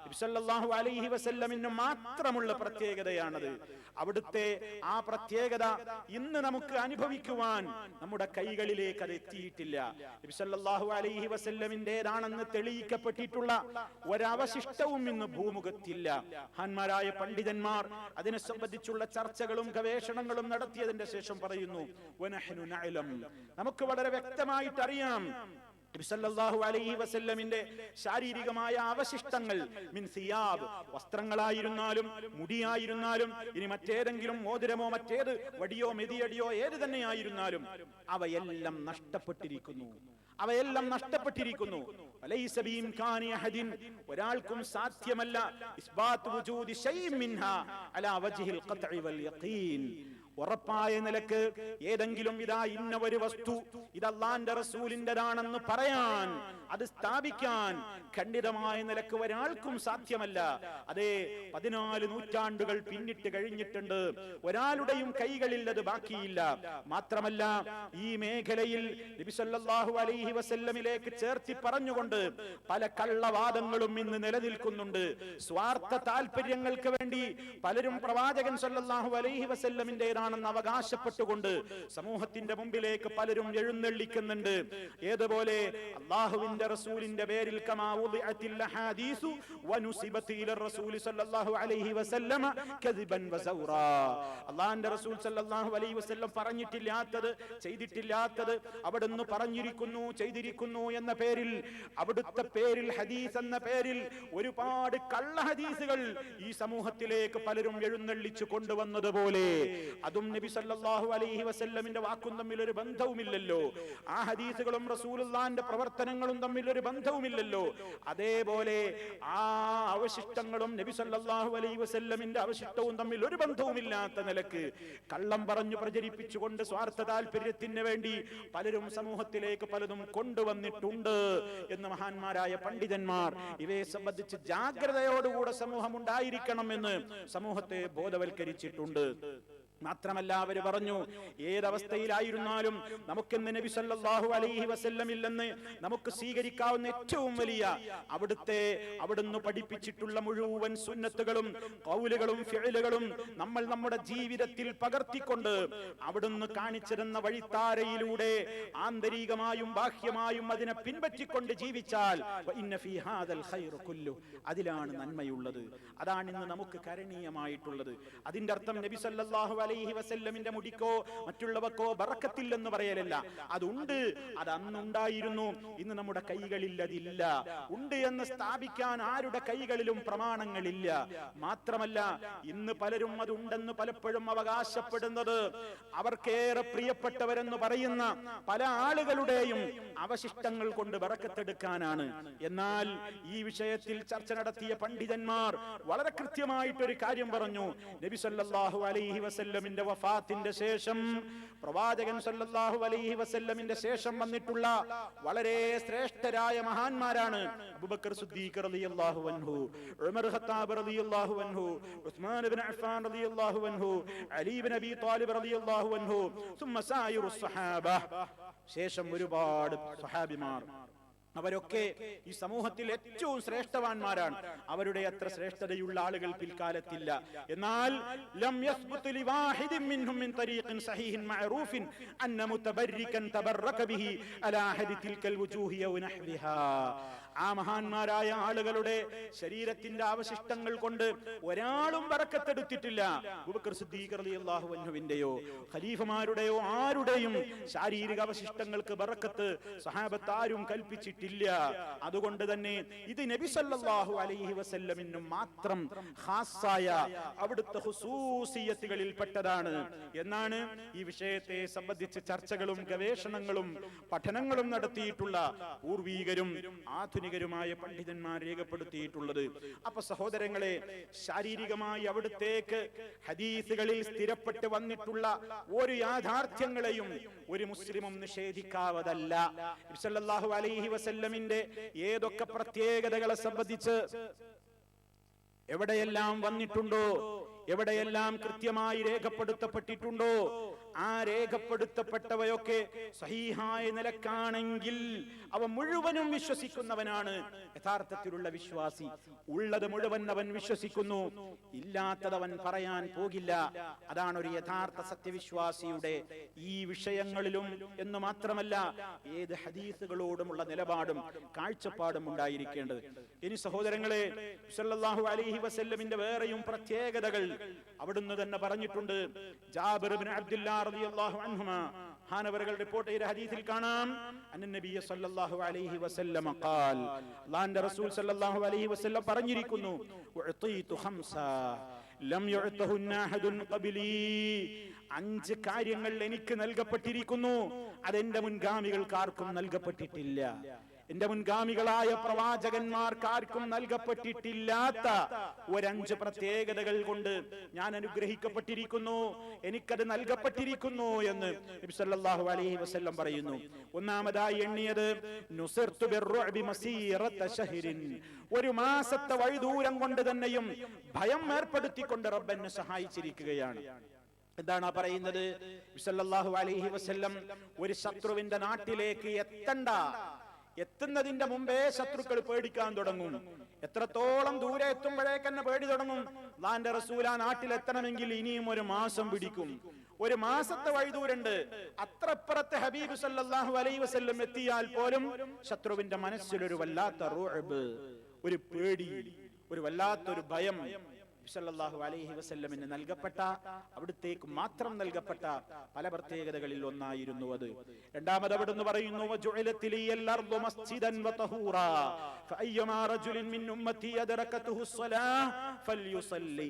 നബി സല്ലല്ലാഹു അലൈഹി വസല്ലമിന് മാത്രമുള്ള പ്രത്യേകതയാണത്. അവിടുത്തെ ആ പ്രത്യേകത ഇന്ന് നമുക്ക് അനുഭവിക്കുവാൻ നമ്മുടെ കൈകളിലേക്ക് അത് എത്തിയിട്ടില്ല. നബി സല്ലല്ലാഹു അലൈഹി വസല്ലമിന്റേതാണെന്ന് തെളിയിക്കപ്പെട്ടിട്ടുള്ള ഒരവശിഷ്ടവും ഇന്ന് ഭൂമുഖത്തില്ല. മഹാന്മാരായ പണ്ഡിതന്മാർ അതിനെ സംബന്ധിച്ചുള്ള ചർച്ചകളും ഗവേഷണങ്ങളും നടത്തിയതിന്റെ ശേഷം പറയുന്നു, വനഹ്നു നഅലം, നമുക്ക് വളരെ വ്യക്തമായിട്ട് അറിയാം, നബി സല്ലല്ലാഹു അലൈഹി വസല്ലമിന്റെ ശാരീരികമായ അവശിഷ്ടങ്ങൾ, മിൻ സിയാബ്, വസ്ത്രങ്ങളായിരുന്നാലും മുടിയായിരുന്നാലും ഇനി മറ്റേതെങ്കിലും മോതിരമോ മറ്റേത് വടിയോ മെതിയടിയോ ഏത് തന്നെയായിരുന്നാലും അവയെല്ലാം നഷ്ടപ്പെട്ടിരിക്കുന്നു, അവയെല്ലാം നഷ്ടപ്പെട്ടിരിക്കുന്നു. വലൈസ ബിഇംകാനി അഹദിൻ, ഒരാൾക്കും സാധ്യമല്ല ഇസ്ബാത്ത് വുജൂദി ശൈഇൻ മിൻഹാ അലാ വജ്ഹിൽ ഖത്ഇ വൽ യഖീൻ, ഉറപ്പായ നിലക്ക് ഏതെങ്കിലും ഇതാ ഇന്ന ഒരു വസ്തു ഇത് അല്ലാഹുവിന്റെ റസൂലിന്റേതാണെന്ന് പറയാൻ, അത് സ്ഥാപിക്കാൻ ഖണ്ഡിതമായ നിലക്ക് ഒരാൾക്കും സാധ്യമല്ല. അതേ 14 നൂറ്റാണ്ടുകൾ പിന്നിട്ട് കഴിഞ്ഞിട്ടുണ്ട്, ഒരാളുടെയും കൈകളിൽ അത് ബാക്കിയില്ല. മാത്രമല്ല ഈ മേഖലയിൽ നബി സല്ലല്ലാഹു അലൈഹി വസല്ലമിലേക്ക് ചേർത്തി പറഞ്ഞുകൊണ്ട് പല കള്ളവാദങ്ങളും ഇന്ന് നിലനിൽക്കുന്നുണ്ട്. സ്വാർത്ഥ താല്പര്യങ്ങൾക്ക് വേണ്ടി പലരും പ്രവാചകൻ സല്ലല്ലാഹു അലൈഹി വസല്ലമിന്റേതാണ് എന്റേതാണെന്ന് അവകാശപ്പെട്ടുകൊണ്ട് സമൂഹത്തിന്റെ മുമ്പിലേക്ക് പലരും എഴുന്നള്ളിക്കുന്നുണ്ട്. ഏതുപോലെ അല്ലാഹുവിന്റെ റസൂലിന്റെ പേരിൽ കമാ ഉദിഅത്തിൽ അഹാദീസു വനുസിബത് ഇല റസൂൽ സല്ലല്ലാഹു അലൈഹി വസല്ലമ കദിബൻ വസൗറാ. അല്ലാഹുവിന്റെ റസൂൽ സല്ലല്ലാഹു അലൈഹി വസല്ലം പറഞ്ഞിട്ടില്ലാത്തത് ചെയ്തിട്ടില്ലാത്തത് അവിടുന്ന് പറഞ്ഞിരിക്കുന്നു ചെയ്തിരിക്കുന്നു എന്ന പേരിൽ, അവിടുത്തെ പേരിൽ ഹദീസ് എന്ന പേരിൽ ഒരുപാട് കള്ള ഹദീസുകൾ ഈ സമൂഹത്തിലേക്ക് പലരും എഴുന്നള്ളിച്ചു കൊണ്ടുവന്നതുപോലെ അതും നബി സല്ലല്ലാഹു അലൈഹി വസല്ലമിന്റെ വാക്കും തമ്മിൽ ഒരു ബന്ധവുമില്ലല്ലോ. ആ ഹദീസുകളും റസൂലുള്ളാഹിന്റെ പ്രവർത്തനങ്ങളും തമ്മിൽ ഒരു ബന്ധവുമില്ലല്ലോ. അതേപോലെ ആ അവശിഷ്ടങ്ങളും നബി സല്ലല്ലാഹു അലൈഹി വസല്ലമിന്റെ അവശിഷ്ടവും തമ്മിൽ ഒരു ബന്ധവുമില്ലാത്ത നിലക്ക് കള്ളം പറഞ്ഞു പ്രചരിപ്പിച്ചുകൊണ്ട് സ്വാർത്ഥ താല്പര്യത്തിന് വേണ്ടി പലരും സമൂഹത്തിലേക്ക് പലതും കൊണ്ടുവന്നിട്ടുണ്ട് എന്ന് മഹാന്മാരായ പണ്ഡിതന്മാർ ഇവയെ സംബന്ധിച്ച് ജാഗ്രതയോടുകൂടെ സമൂഹം ഉണ്ടായിരിക്കണം എന്ന് സമൂഹത്തെ ബോധവൽക്കരിച്ചിട്ടുണ്ട്. മാത്രമല്ല അവർ പറഞ്ഞു, ഏതവസ്ഥയിലായിരുന്നാലും നമുക്കെന്ന് നബി സല്ലല്ലാഹു അലൈഹി വസല്ലമിൽ നിന്ന് നമുക്ക് സ്വീകരിക്കാവുന്ന ഏറ്റവും വലിയ അവിടുന്ന് പഠിപ്പിച്ചിട്ടുള്ള മുഴുവൻ സുന്നത്തുകളും ഖൗലുകളും ഫിഅലുകളും നമ്മൾ നമ്മുടെ ജീവിതത്തിൽ പകർത്തിക്കൊണ്ട് അവിടുന്ന് കാണിച്ചിരുന്ന വഴിത്താരയിലൂടെ ആന്തരികമായും ബാഹ്യമായും അതിനെ പിൻപറ്റിക്കൊണ്ട് ജീവിച്ചാൽ ഇന്ന ഫീ ഹാദൽ ഖൈറു കുല്ലു, അതിലാണ് നന്മയുള്ളത്. അതാണ് ഇന്ന് നമുക്ക് കരണീയമായിട്ടുള്ളത്. അതിന്റെ അർത്ഥം നബി സല്ലല്ലാഹു അലൈഹി വസല്ലമിന്റെ മുടിക്കോ മറ്റുള്ളവർക്കോ ബറക്കത്തില്ലെന്ന് പറയലല്ല. അതുണ്ട്, അത് അന്നുണ്ടായിരുന്നു, ഇന്ന് നമ്മുടെ കൈകളിൽ അതില്ല. ഉണ്ട് എന്ന് സ്ഥാപിക്കാൻ ആരുടെ കൈകളിലും പ്രമാണങ്ങളില്ല. മാത്രമല്ല ഇന്ന് പലരും അതുണ്ടെന്ന് പലപ്പോഴും അവകാശപ്പെടുന്നത് അവർക്കേറെ പ്രിയപ്പെട്ടവരെന്ന് പറയുന്ന പല ആളുകളുടെയും അവശിഷ്ടങ്ങൾ കൊണ്ട് ബറക്കത്തെടുക്കാനാണ്. എന്നാൽ ഈ വിഷയത്തിൽ ചർച്ച നടത്തിയ പണ്ഡിതന്മാർ വളരെ കൃത്യമായിട്ടൊരു കാര്യം പറഞ്ഞു. നബി സല്ലല്ലാഹു അലൈഹി വസല്ലമിന്റെ വഫാത്തിന്റെ ശേഷം, പ്രവാചകൻ സല്ലല്ലാഹു അലൈഹി വസല്ലമിന്റെ ശേഷം വന്നിട്ടുള്ള വളരെ ശ്രേഷ്ഠരായ മഹാന്മാരാണ് അബൂബക്കർ സിദ്ദീഖ് റളിയല്ലാഹു അൻഹു, ഉമർ ഖത്താബ് റളിയല്ലാഹു അൻഹു, ഉസ്മാൻ ഇബ്നു അഫ്ഫാൻ റളിയല്ലാഹു അൻഹു, അലി ഇബ്നു അബീ ത്വാലിബ് റളിയല്ലാഹു അൻഹു, സുമ്മ സായിറു സ്വഹാബ, ശേഷം ഒരുപാട് സ്വഹാബിമാർ. അവരൊക്കെ ഈ സമൂഹത്തിൽ ഏറ്റവും ശ്രേഷ്ഠവാന്മാരാണ്. അവരുടെ അത്ര ശ്രേഷ്ഠതയുള്ള ആളുകൾ പിൽക്കാലത്തില്ല. എന്നാൽ ലം യസ്ബുത് ലിവാഹിദിൻ മിൻഹും മിൻ തരീഖിൻ സഹീഹിൻ മഅറൂഫിൻ അന്ന മുതബർരികൻ തബറക ബിഹി അലാ അഹദി തിൽകൽ വുജൂഹി ഔ നഹ്വിഹാ. ആ മഹാന്മാരായ ആളുകളുടെ ശരീരത്തിന്റെ അവശിഷ്ടങ്ങൾ കൊണ്ട് ഒരാളും ബറക്കത്തെടുത്തിട്ടില്ല. അബൂബക്കർ സിദ്ദീഖ് റളിയല്ലാഹു അൻഹുവിന്റെയോ ഖലീഫമാരുടെയോ ആരുടെയും ശാരീരിക അവശിഷ്ടങ്ങൾക്ക് ബറക്കത്ത് സഹാബത്ത് ആരും കൽപ്പിച്ചിട്ടില്ല. അതുകൊണ്ട് തന്നെ ഇത് നബി സല്ലല്ലാഹു അലൈഹി വസല്ലമിന് മാത്രം ഖാസായ അവിടുത്തെ ഖുസൂസിയത്തുകളിൽ പെട്ടതാണ് എന്നാണ് ഈ വിഷയത്തെ സംബന്ധിച്ച് ചർച്ചകളും ഗവേഷണങ്ങളും പഠനങ്ങളും നടത്തിയിട്ടുള്ള പൂർവീകരും ആധുനികരുമായ പണ്ഡിതന്മാർ രേഖപ്പെടുത്തിയിട്ടുള്ളത്. അപ്പൊ സഹോദരങ്ങളെ, ശാരീരികമായി അവിടുത്തേക്ക് ഹദീസുകളിൽ സ്ഥിരപ്പെട്ട് വന്നിട്ടുള്ള ഒരു യാഥാർത്ഥ്യങ്ങളെയും ഒരു മുസ്ലിമും നിഷേധിക്കാവതല്ല. നബി സല്ലല്ലാഹു അലൈഹി വസല്ലമിന്റെ ഏതൊക്കെ പ്രത്യേകതകളെ സംബന്ധിച്ച് എവിടെയെല്ലാം വന്നിട്ടുണ്ടോ, എവിടെയെല്ലാം കൃത്യമായി രേഖപ്പെടുത്തപ്പെട്ടിട്ടുണ്ടോ, ആ രേഖപ്പെടുത്തപ്പെട്ടവയൊക്കെ സഹീഹായ നിലക്കാണെങ്കിൽ അവ മുഴുവനും വിശ്വസിക്കുന്നവനാണ് യഥാർത്ഥത്തിലുള്ള വിശ്വാസി. ഉള്ളത് മുഴുവൻ അവൻ വിശ്വസിക്കുന്നു, ഇല്ലാത്തതവൻ പറയാൻ പോകില്ല. അതാണ് ഒരു യഥാർത്ഥ സത്യവിശ്വാസിയുടെ ഈ വിഷയങ്ങളിലും എന്ന് മാത്രമല്ല ഏത് ഹദീസുകളോടുമുള്ള നിലപാടും കാഴ്ചപ്പാടും ഉണ്ടായിരിക്കേണ്ടത്. ഇനി സഹോദരങ്ങളെ, സല്ലല്ലാഹു അലൈഹി വസല്ലമിന്റെ വേറെയും പ്രത്യേകതകൾ അവിടുന്ന് തന്നെ പറഞ്ഞിട്ടുണ്ട്. ജാബിർ ഇബ്നു അബ്ദുല്ലാ റളിയല്ലാഹു അൻഹുമാ ഹാനവറുകൾ റിപ്പോർട്ട് ചെയ്ത ഹദീസിൽ കാണാം, അന്നനബി സല്ലല്ലാഹു അലൈഹി വസല്ലം ഖാൽ, അല്ലാഹുവിന്റെ റസൂൽ സല്ലല്ലാഹു അലൈഹി വസല്ലം പറഞ്ഞിരിക്കുന്നു, ഉഅതീതു ഖംസാ ലം യുഅതഹുന്ന അഹദുൻ ഖബലി, 5 കാര്യങ്ങൾ എനിക്ക് നൽകപ്പെട്ടിരിക്കുന്നു, അതെന്റെ മുൻഗാമികൾക്ക് ആർക്കും നൽകപ്പെട്ടിട്ടില്ല. എന്റെ മുൻഗാമികളായ പ്രവാചകന്മാർക്കാർക്കും നൽകപ്പെട്ടിട്ടില്ലാത്ത ഒരു5 പ്രത്യേകതകൾ കൊണ്ട് ഞാൻ അനുഗ്രഹിക്കപ്പെട്ടിരിക്കുന്നു, എനിക്കത് നൽകപ്പെട്ടിരിക്കുന്നു എന്ന് നബി സല്ലല്ലാഹു അലൈഹി വസല്ലം പറയുന്നു. ഒന്നാമതായി എണ്ണിയത് നുസിർതു ബിർറുഅബി മസീറത ശഹ്രിൻ, 1 മാസത്തെ വഴിദൂരം കൊണ്ട് തന്നെയും ഭയം ഏർപ്പെടുത്തിക്കൊണ്ട് റബ്ബ് എന്നെ സഹായിച്ചിരിക്കുകയാണ്. എന്താണ് പറയുന്നത്? നബി സല്ലല്ലാഹു അലൈഹി വസല്ലം ഒരു ശത്രുവിന്റെ നാട്ടിലേക്ക് എത്തുന്നതിന്റെ മുമ്പേ ശത്രുക്കൾ പേടിക്കാൻ തുടങ്ങും. എത്രത്തോളം ദൂരെ എത്തുമ്പോഴേക്ക് തന്നെ പേടി തുടങ്ങും. അല്ലാഹുവിന്റെ റസൂൽ ആ നാട്ടിൽ എത്തണമെങ്കിൽ ഇനിയും 1 മാസം പിടിക്കും. ഒരു മാസത്തെ വഴിദൂരുണ്ട്. അത്രപ്പുറത്തെ ഹബീബ് സല്ലല്ലാഹു അലൈഹി വസല്ലം എത്തിയാൽ പോലും ശത്രുവിന്റെ മനസ്സിലൊരു വല്ലാത്ത റുഅബ്, ഒരു പേടി, ഒരു വല്ലാത്തൊരു ഭയം സല്ലല്ലാഹു അലൈഹി വസല്ലമിന് നൽകപ്പെട്ട, അവിടുത്തേക്ക് മാത്രം നൽകപ്പെട്ട പല പ്രത്യേകതകളിൽ ഒന്നായിരുന്നു അത്. രണ്ടാമത് അവിടുന്ന് പറയുന്നു, വജുഇലത് ലിയൽ അർദു മസ്ജിദൻ വതഹൂറാ ഫഅയ്യുമാ റജുലിൻ മിൻ ഉമ്മത്തി അദ്റകതുഹു സ്വലാഹ് ഫൽയുസല്ലി.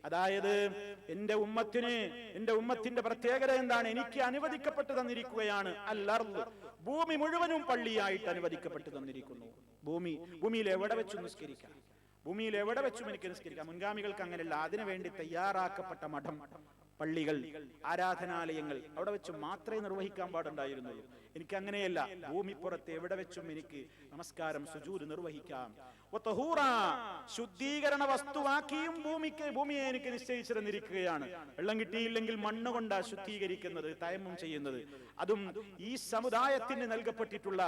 അതായത് എന്റെ ഉമ്മത്തിന്റെ പ്രത്യേകത എന്താണ്? എനിക്ക് അനുവദിക്കപ്പെട്ടു തന്നിരിക്കുകയാണ് അൽ അർദ്, ഭൂമി മുഴുവനും പള്ളിയായിട്ട് അനുവദിക്കപ്പെട്ടു തന്നിരിക്കുന്നു. ഭൂമിയിൽ എവിടെ വെച്ച് നിസ്കരിക്കാം, ഭൂമിയിൽ എവിടെ വെച്ചും എനിക്ക് നിസ്കരിക്കാം. മുൻഗാമികൾക്ക് അങ്ങനെയല്ല. അതിനുവേണ്ടി തയ്യാറാക്കപ്പെട്ട മഠം, പള്ളികൾ, ആരാധനാലയങ്ങൾ അവിടെ വെച്ച് മാത്രമേ നിർവഹിക്കാൻ പാടുണ്ടായിരുന്നുള്ളൂ. എനിക്ക് അങ്ങനെയല്ല. ഭൂമിപ്പുറത്ത് എവിടെ വെച്ചും എനിക്ക് നമസ്കാരം, സുജൂദ് നിർവഹിക്കാം. ശുദ്ധീകരണ വസ്തുവാക്കിയും ഭൂമിയെ എനിക്ക് നിശ്ചയിച്ചു തന്നിരിക്കുകയാണ്. വെള്ളം കിട്ടിയില്ലെങ്കിൽ മണ്ണ് കൊണ്ടാ ശുദ്ധീകരിക്കുന്നത്, തയമ്മും ചെയ്യുന്നത്. അതും ഈ സമുദായത്തിന് നൽകപ്പെട്ടിട്ടുള്ള,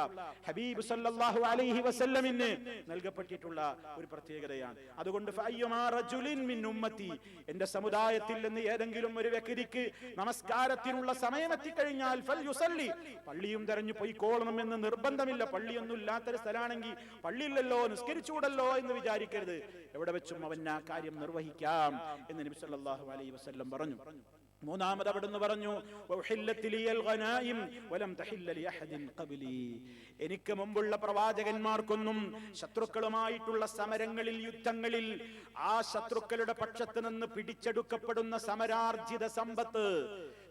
ഹബീബ് സല്ലല്ലാഹു അലൈഹി വസല്ലമിന് നൽകപ്പെട്ടിട്ടുള്ള ഒരു പ്രത്യേകതയാണ്. അതുകൊണ്ട് ഫഅയ്യുമാ റജുലിൻ മിൻ ഉമ്മത്തി, എന്റെ സമുദായത്തിൽ നിന്ന് ഏതെങ്കിലും ഒരു വ്യക്തിക്ക് നമസ്കാരത്തിനുള്ള സമയം എത്തിക്കഴിഞ്ഞാൽ ഫൽയുസല്ലി, പള്ളിയും തെരഞ്ഞു പോയിക്കോളണം എന്ന് നിർബന്ധമില്ല. പള്ളിയൊന്നും ഇല്ലാത്തൊരു സ്ഥലമാണെങ്കിൽ പള്ളിയില്ലല്ലോ, നിസ്കരിച്ചുകൂടല്ലോ എന്ന് വിചാരിക്കരുത്. എവിടെ വെച്ചും അവൻ ആ കാര്യം നിർവഹിക്കാം എന്ന് നബി സല്ലല്ലാഹു അലൈഹി വസല്ലം പറഞ്ഞു. മൂന്നാമത് അവിടുന്ന് പറഞ്ഞു, എനിക്ക് മുമ്പുള്ള പ്രവാചകന്മാർക്കൊന്നും ശത്രുക്കളുമായിട്ടുള്ള സമരങ്ങളിൽ, യുദ്ധങ്ങളിൽ ആ ശത്രുക്കളുടെ പക്ഷത്ത് നിന്ന് പിടിച്ചെടുക്കപ്പെടുന്ന സമരാർജിത സമ്പത്ത്,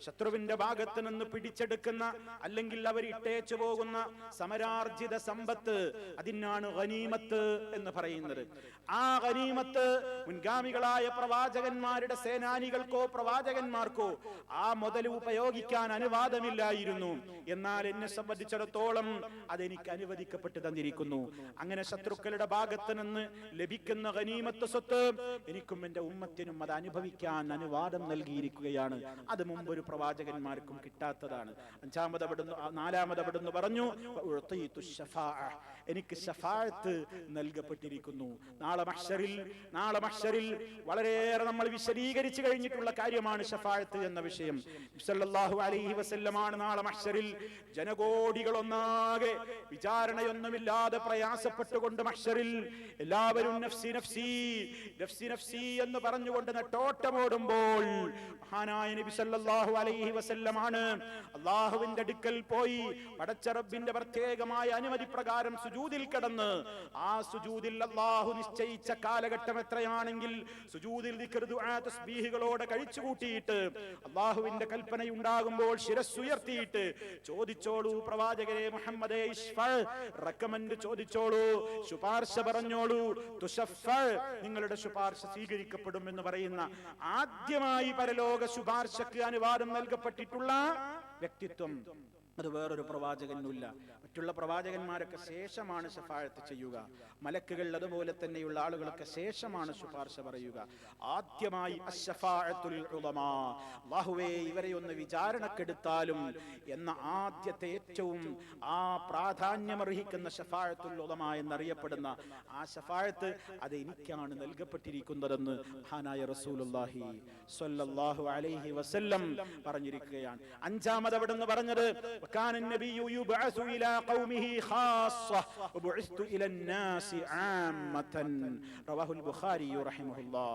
ശത്രുവിന്റെ ഭാഗത്ത് നിന്ന് പിടിച്ചെടുക്കുന്ന അല്ലെങ്കിൽ അവർ ഇട്ടേച്ചു പോകുന്ന സമരാർജിത സമ്പത്ത്, അതിനാണ് ഗനീമത്ത് എന്ന് പറയുന്നത്. ആ ഗനീമത്ത് മുൻഗാമികളായ പ്രവാചകന്മാരുടെ സേനാനികൾക്കോ പ്രവാചകന്മാർക്കോ ആ മുതൽ ഉപയോഗിക്കാൻ അനുവാദമില്ലായിരുന്നു. എന്നാൽ എന്നെ സംബന്ധിച്ചിടത്തോളം അതെനിക്ക് അനുവദിക്കപ്പെട്ടു തന്നിരിക്കുന്നു. അങ്ങനെ ശത്രുക്കളുടെ ഭാഗത്ത് നിന്ന് ലഭിക്കുന്ന ഗനീമത്ത് സ്വത്ത് എനിക്കും എന്റെ ഉമ്മത്തിനും അത് അനുഭവിക്കാൻ അനുവാദം നൽകിയിരിക്കുകയാണ്. അത് മുമ്പൊരു പ്രവാചകന്മാർക്കും കിട്ടാത്തതാണ്. നാലാമത് അവിടുന്ന് പറഞ്ഞു, എനിക്ക് ശഫാഅത്ത് നൽകപ്പെട്ടിരിക്കുന്നു. നാളെ മഹ്ശറിൽ വളരെയേറെ നമ്മൾ വിശദീകരിച്ചു കഴിഞ്ഞിട്ടുള്ള കാര്യമാണ് ശഫാഅത്ത് എന്ന വിഷയം. സല്ലല്ലാഹു അലൈഹി വസല്ലമാണ് നാളെ മഹ്ശറിൽ ജനകോടികൾ ഒന്നാകെ വിചാരണയൊന്നുമില്ലാതെ പ്രയാസപ്പെട്ടുകൊണ്ട് മഹ്ശറിൽ എല്ലാവരും നഫ്സി നഫ്സി നഫ്സി നഫ്സി എന്ന് പറഞ്ഞുകൊണ്ട് നെട്ടോട്ടമോടുമ്പോൾ മഹാനായ നബി സല്ലല്ലാഹു അലൈഹി വസല്ലമാണ് അല്ലാഹുവിന്റെ അടുക്കൽ പോയി പടച്ച റബ്ബിന്റെ പ്രത്യേകമായ അനുമതി പ്രകാരം സുജൂദിൽ കിടന്ന് ആ സുജൂദിൽ അല്ലാഹു നിശ്ചയിച്ച കാലഘട്ടം എത്രയാണെങ്കിൽ സുജൂദിൽ ദിക്ർ ദുആ തസ്ബീഹുകളോടെ കഴിച്ചു കൂട്ടിയിട്ട് അല്ലാഹുവിന്റെ കൽപ്പനയുണ്ടാകുമ്പോൾ ശിരസ്സുയർത്തിയിട്ട് ചോദിച്ചോളൂ പ്രവാചകരെ മുഹമ്മദേ, റെക്കമെൻഡ് ചോദിച്ചോളൂ, ശുപാർശ പറഞ്ഞോളൂ, നിങ്ങളുടെ ശുപാർശ സ്വീകരിക്കപ്പെടും എന്ന് പറയുന്ന ആദ്യമായി പരലോക ശുപാർശക്ക് അനുവാദം നൽകപ്പെട്ടിട്ടുള്ള വ്യക്തിത്വം അത് വേറൊരു പ്രവാചകനുമില്ല. മറ്റുള്ള പ്രവാചകന്മാരൊക്കെ ശേഷമാണ് ശഫാഅത്ത് ചെയ്യുക. മലക്കുകൾ അതുപോലെ തന്നെയുള്ള ആളുകളൊക്കെ ശേഷമാണ് ശുപാർശ പറയുക. ആദ്യമായി അശ്ശഫാഅത്തുൽ ഉളമാ, അല്ലാഹുവേ ഇവരെ ഒന്ന് വിചാരണക്കെടുത്താലും എന്ന ആദ്യത്തെ ഏറ്റവും ആ പ്രാധാന്യമർഹിക്കുന്ന ശഫാഅത്തുൽ ഉളമാ എന്നറിയപ്പെടുന്ന ആ ശഫാഅത്ത് അത് എനിക്കാണ് നൽകപ്പെട്ടിരിക്കുന്നതെന്ന് മഹാനായ റസൂലുള്ളാഹി സ്വല്ലല്ലാഹു അലൈഹി വസല്ലം പറഞ്ഞിരിക്കുകയാണ്. അഞ്ചാമത് അവിടുന്ന് പറഞ്ഞത്, وكان النبي يبعث إلى قومه خاصة وبعثت إلى الناس عامة رواه البخاري رحمه الله.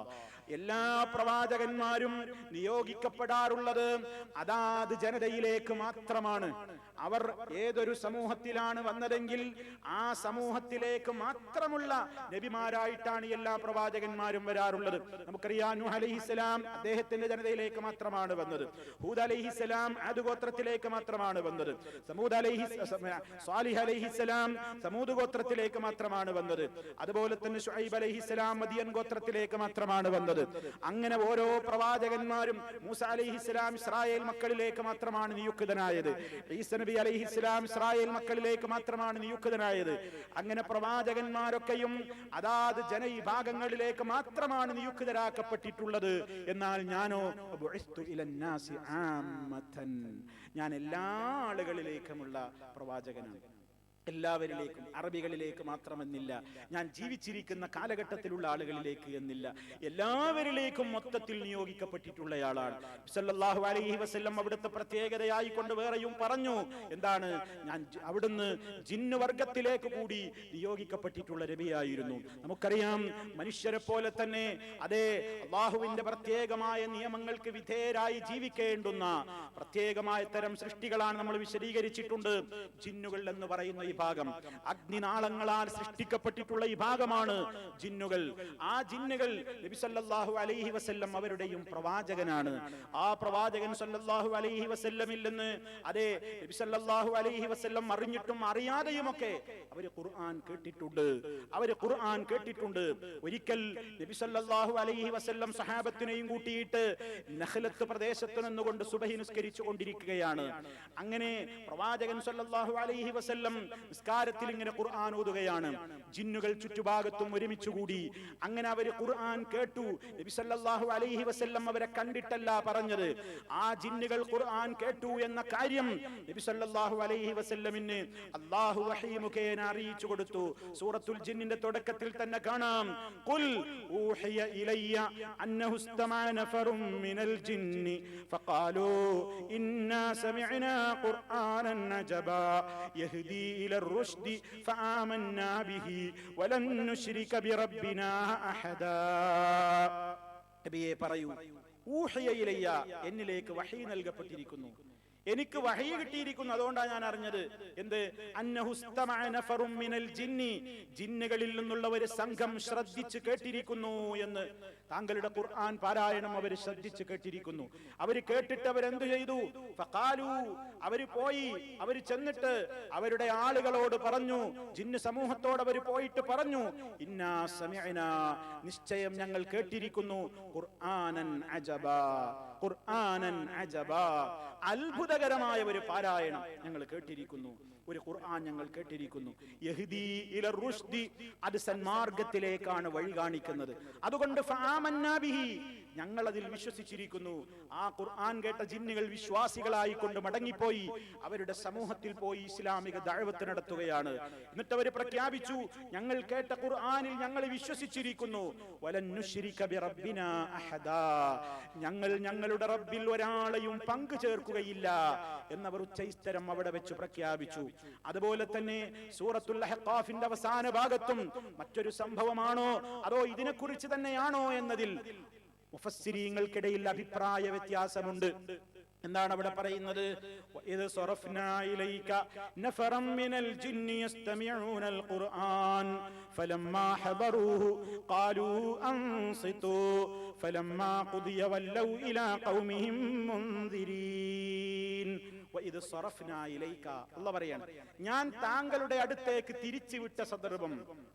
എല്ലാ പ്രവാചകന്മാരും നിയോഗിക്കപ്പെടാറുള്ളത് അതാത് ജനതയിലേക്ക് മാത്രമാണ്. അവർ ഏതൊരു സമൂഹത്തിലാണ് വന്നതെങ്കിൽ ആ സമൂഹത്തിലേക്ക് മാത്രമുള്ള നബിമാരായിട്ടാണ് എല്ലാ പ്രവാചകന്മാരും വരാറുള്ളത്. നമുക്കറിയാം, നൂഹ് അലൈഹിസ്സലാം അദ്ദേഹത്തിന്റെ ജനതയിലേക്ക് മാത്രമാണ് വന്നത്. ഹൂദ് അലൈഹിസ്സലാം ആദ് ഗോത്രത്തിലേക്ക് മാത്രമാണ് വന്നത്. സ്വാലിഹ് അലൈഹിസ്സലാം സമൂദ് ഗോത്രത്തിലേക്ക് മാത്രമാണ് വന്നത്. അതുപോലെ തന്നെ ശുഐബ് അലൈഹിസ്സലാം മദിയൻ ഗോത്രത്തിലേക്ക് മാത്രമാണ് വന്നത്. അങ്ങനെ ഓരോ പ്രവാചകന്മാരും മൂസ അലൈഹിസ്സലാം ഇസ്രായേൽ മക്കളിലേക്ക് മാത്രമാണ് നിയുക്തനായത്. ഈസ നബി അലൈഹിസ്സലാം ഇസ്രായേൽ മക്കളിലേക്ക് മാത്രമാണ് നിയുക്തനായത്. അങ്ങനെ പ്രവാചകന്മാരൊക്കെയും അതാത് ജനവിഭാഗങ്ങളിലേക്ക് മാത്രമാണ് നിയുക്തരാക്കപ്പെട്ടിട്ടുള്ളത്. എന്നാൽ ഞാനോ ഞാൻ എല്ലാ ആളുകളിലേക്കുമുള്ള പ്രവാചകനാണ്. എല്ലാവരിലേക്കും, അറബികളിലേക്ക് മാത്രമെന്നില്ല, ഞാൻ ജീവിച്ചിരിക്കുന്ന കാലഘട്ടത്തിലുള്ള ആളുകളിലേക്ക് എന്നില്ല, എല്ലാവരിലേക്കും മൊത്തത്തിൽ നിയോഗിക്കപ്പെട്ടിട്ടുള്ളയാളാണ് സല്ലല്ലാഹു അലൈഹി വസല്ലം. അവിടുത്തെ പ്രത്യേകതയായി കൊണ്ട് വേറെയും പറഞ്ഞു, എന്താണ്? ഞാൻ അവിടുന്ന് ജിന്ന് വർഗത്തിലേക്ക് കൂടി നിയോഗിക്കപ്പെട്ടിട്ടുള്ള നബിയായിരുന്നു. നമുക്കറിയാം, മനുഷ്യരെ പോലെ തന്നെ അതേ അല്ലാഹുവിന്റെ പ്രത്യേകമായ നിയമങ്ങൾക്ക് വിധേയരായി ജീവിക്കേണ്ടുന്ന പ്രത്യേകമായ തരം സൃഷ്ടികളാണ് നമ്മൾ വിശദീകരിച്ചിട്ടുണ്ട്. ജിന്നുകൾ എന്ന് പറയുന്ന വിഭാഗം അഗ്നിനാളങ്ങളാൽ സൃഷ്ടിക്കപ്പെട്ടിട്ടുള്ള വിഭാഗമാണ് ജിന്നുകൾ. ആ ജിന്നുകൾ നബി സല്ലല്ലാഹു അലൈഹി വസല്ലം അവരുടെയും പ്രവാചകനാണ്. ആ പ്രവാചകൻ സല്ലല്ലാഹു അലൈഹി വസല്ലമിൽ നിന്ന് അതേ നബി സല്ലല്ലാഹു അലൈഹി വസല്ലം അറിഞ്ഞിട്ടും അറിയാതെയുമൊക്കെ അവര് ഖുർആൻ കേട്ടിട്ടുണ്ട്, അവര് ഖുർആൻ കേട്ടിട്ടുണ്ട്. ഒരിക്കൽ നബി സല്ലല്ലാഹു അലൈഹി വസല്ലം സഹാബത്തിനെയും കൂട്ടിയിട്ട് നഖ്ലത്ത് പ്രദേശത്ത് നിന്നുകൊണ്ട് സുബഹി നിസ്കരിച്ചു കൊണ്ടിരിക്കുകയാണ്. അങ്ങനെ പ്രവാചകൻ സല്ലല്ലാഹു അലൈഹി വസല്ലം നിസ്കാരത്തിൽ ഇങ്ങനെ ഖുർആൻ ഓതുകയാണ്. ജിന്നുകൾ ചുറ്റുഭാഗത്തും ഒരുമിച്ച് കൂടി. അങ്ങനെ അവര് ഖുർആൻ കേട്ടു. നബി സല്ലല്ലാഹു അലൈഹി വസല്ലം അവരെ കണ്ടിട്ടല്ല പറഞ്ഞത്, ആ ജിന്നുകൾ ഖുർആൻ കേട്ടു എന്ന കാര്യം നബി സല്ലല്ലാഹു അലൈഹി വസല്ലമിന് അല്ലാഹു വഹീ മുഖേന അറിയിച്ചു കൊടുത്തു. സൂറത്തുൽ ജിന്നിന്റെ തുടക്കത്തിൽ തന്നെ കാണാം, ഖുൽ ഊഹിയ ഇലയ്യ അന്നഹു ഇസ്തമഅ നഫറും മിനൽ ജിന്നി ഫഖാലൂ ഇന്നാ സമിഅനാ ഖുർആനൻ അജബാ യഹ്ദീ ഇലർ റുശ്ദി ഫആമന്നാ ബിഹി വലൻ നുശ്രിക ബിറബ്ബിനാ അഹദാ. നബിയേ പറയൂ, ഊഹിയ ഇലയ്യ, എന്നിലേക്ക് വഹീ നൽകപ്പെട്ടിരിക്കുന്നു, എനിക്ക് വഹീ കിട്ടിയിരിക്കുന്നു. അതുകൊണ്ടാണ് ഞാൻ അറിഞ്ഞത്. എന്ത്? അന്നഹു ഇസ്തമഅ നഫറും മിനൽ ജിന്നി, ജിന്നുകളിൽ നിന്നുള്ള ഒരു സംഘം ശ്രദ്ധിച്ച് കേട്ടിരിക്കുന്നു എന്ന്. താങ്കളുടെ ഖുർആൻ പാരായണം അവർ ശ്രദ്ധിച്ച് കേട്ടിരിക്കുന്നു. അവർ കേട്ടിട്ട് അവരെന്തു ചെയ്തു? ഫഖാലു, അവര് പോയി, അവർ ചെന്നിട്ട് അവരുടെ ആളുകളോട് പറഞ്ഞു, ജിന്ന് സമൂഹത്തോട് അവർ പോയിട്ട് പറഞ്ഞു, ഇന്നാ സമിഅനാ, നിശ്ചയം ഞങ്ങൾ കേട്ടിരിക്കുന്നു, ഖുർആനൻ അജബാ, ഖുർആനൻ അജബാ, അത്ഭുതകരമായ ഒരു പാരായണം ഞങ്ങൾ കേട്ടിരിക്കുന്നു, ഒരു ഖുർആൻ ഞങ്ങൾ കേട്ടിരിക്കുന്നു. യഹ്ദീ ഇലർ റുശ്ദി, അത് സന്മാർഗത്തിലേക്കാണ് വഴി കാണിക്കുന്നത്. അതുകൊണ്ട് ഫആമന്നാ ബിഹി, ഞങ്ങൾ അതിൽ വിശ്വസിച്ചിരിക്കുന്നു. ആ ഖുർആൻ കേട്ട ജിന്നുകൾ വിശ്വാസികളായി കൊണ്ട് മടങ്ങിപ്പോയി അവരുടെ സമൂഹത്തിൽ പോയി ഇസ്ലാമിക ദഅവത്ത് നടത്തുകയാണ്. എന്നിട്ട് അവർ പ്രഖ്യാപിച്ചു, ഞങ്ങൾ കേട്ട ഖുർആനിൽ ഞങ്ങൾ വിശ്വസിച്ചിരിക്കുന്നു, വലൻ നുശ്രിക ബിറബ്ബിനാ അഹദാ, ഞങ്ങൾ ഞങ്ങളുടെ റബ്ബിൽ ഒരാളെയും പങ്കു ചേർക്കുകയില്ല എന്നവർ ഉച്ചൈസ്തരം അവിടെ വെച്ച് പ്രഖ്യാപിച്ചു. അതുപോലെ തന്നെ സൂറത്തുൽ അഹ്ഖാഫിന്റെ അവസാന ഭാഗത്തും മറ്റൊരു സംഭവമാണോ അതോ ഇതിനെക്കുറിച്ച് തന്നെയാണോ എന്നതിൽ മുഫസ്സിരീങ്ങൾക്കിടയിൽ അഭിപ്രായ വ്യത്യാസമുണ്ട്. എന്താണ് അവിടെ പറയുന്നത്? വഇദ് സറഫ്നാ ഇലൈക നഫറൻ മിനൽ ജിന്നി യസ്തമിഊനൽ ഖുർആൻ ഫലമ്മാ ഹദറൂഹു ഖാലൂ അൻസിതൂ ഫലമ്മാ ഖുദിയ വല്ലൗ ഇലാ ഖൗമിഹിം മുൻദിരീൻ. വഇദ് സറഫ്നാ ഇലൈക, അല്ലാഹ് പറയാണ്, ഞാൻ താങ്കളുടെ അടുത്തേക്ക് തിരിച്ചുവിട്ട സന്ദർഭം,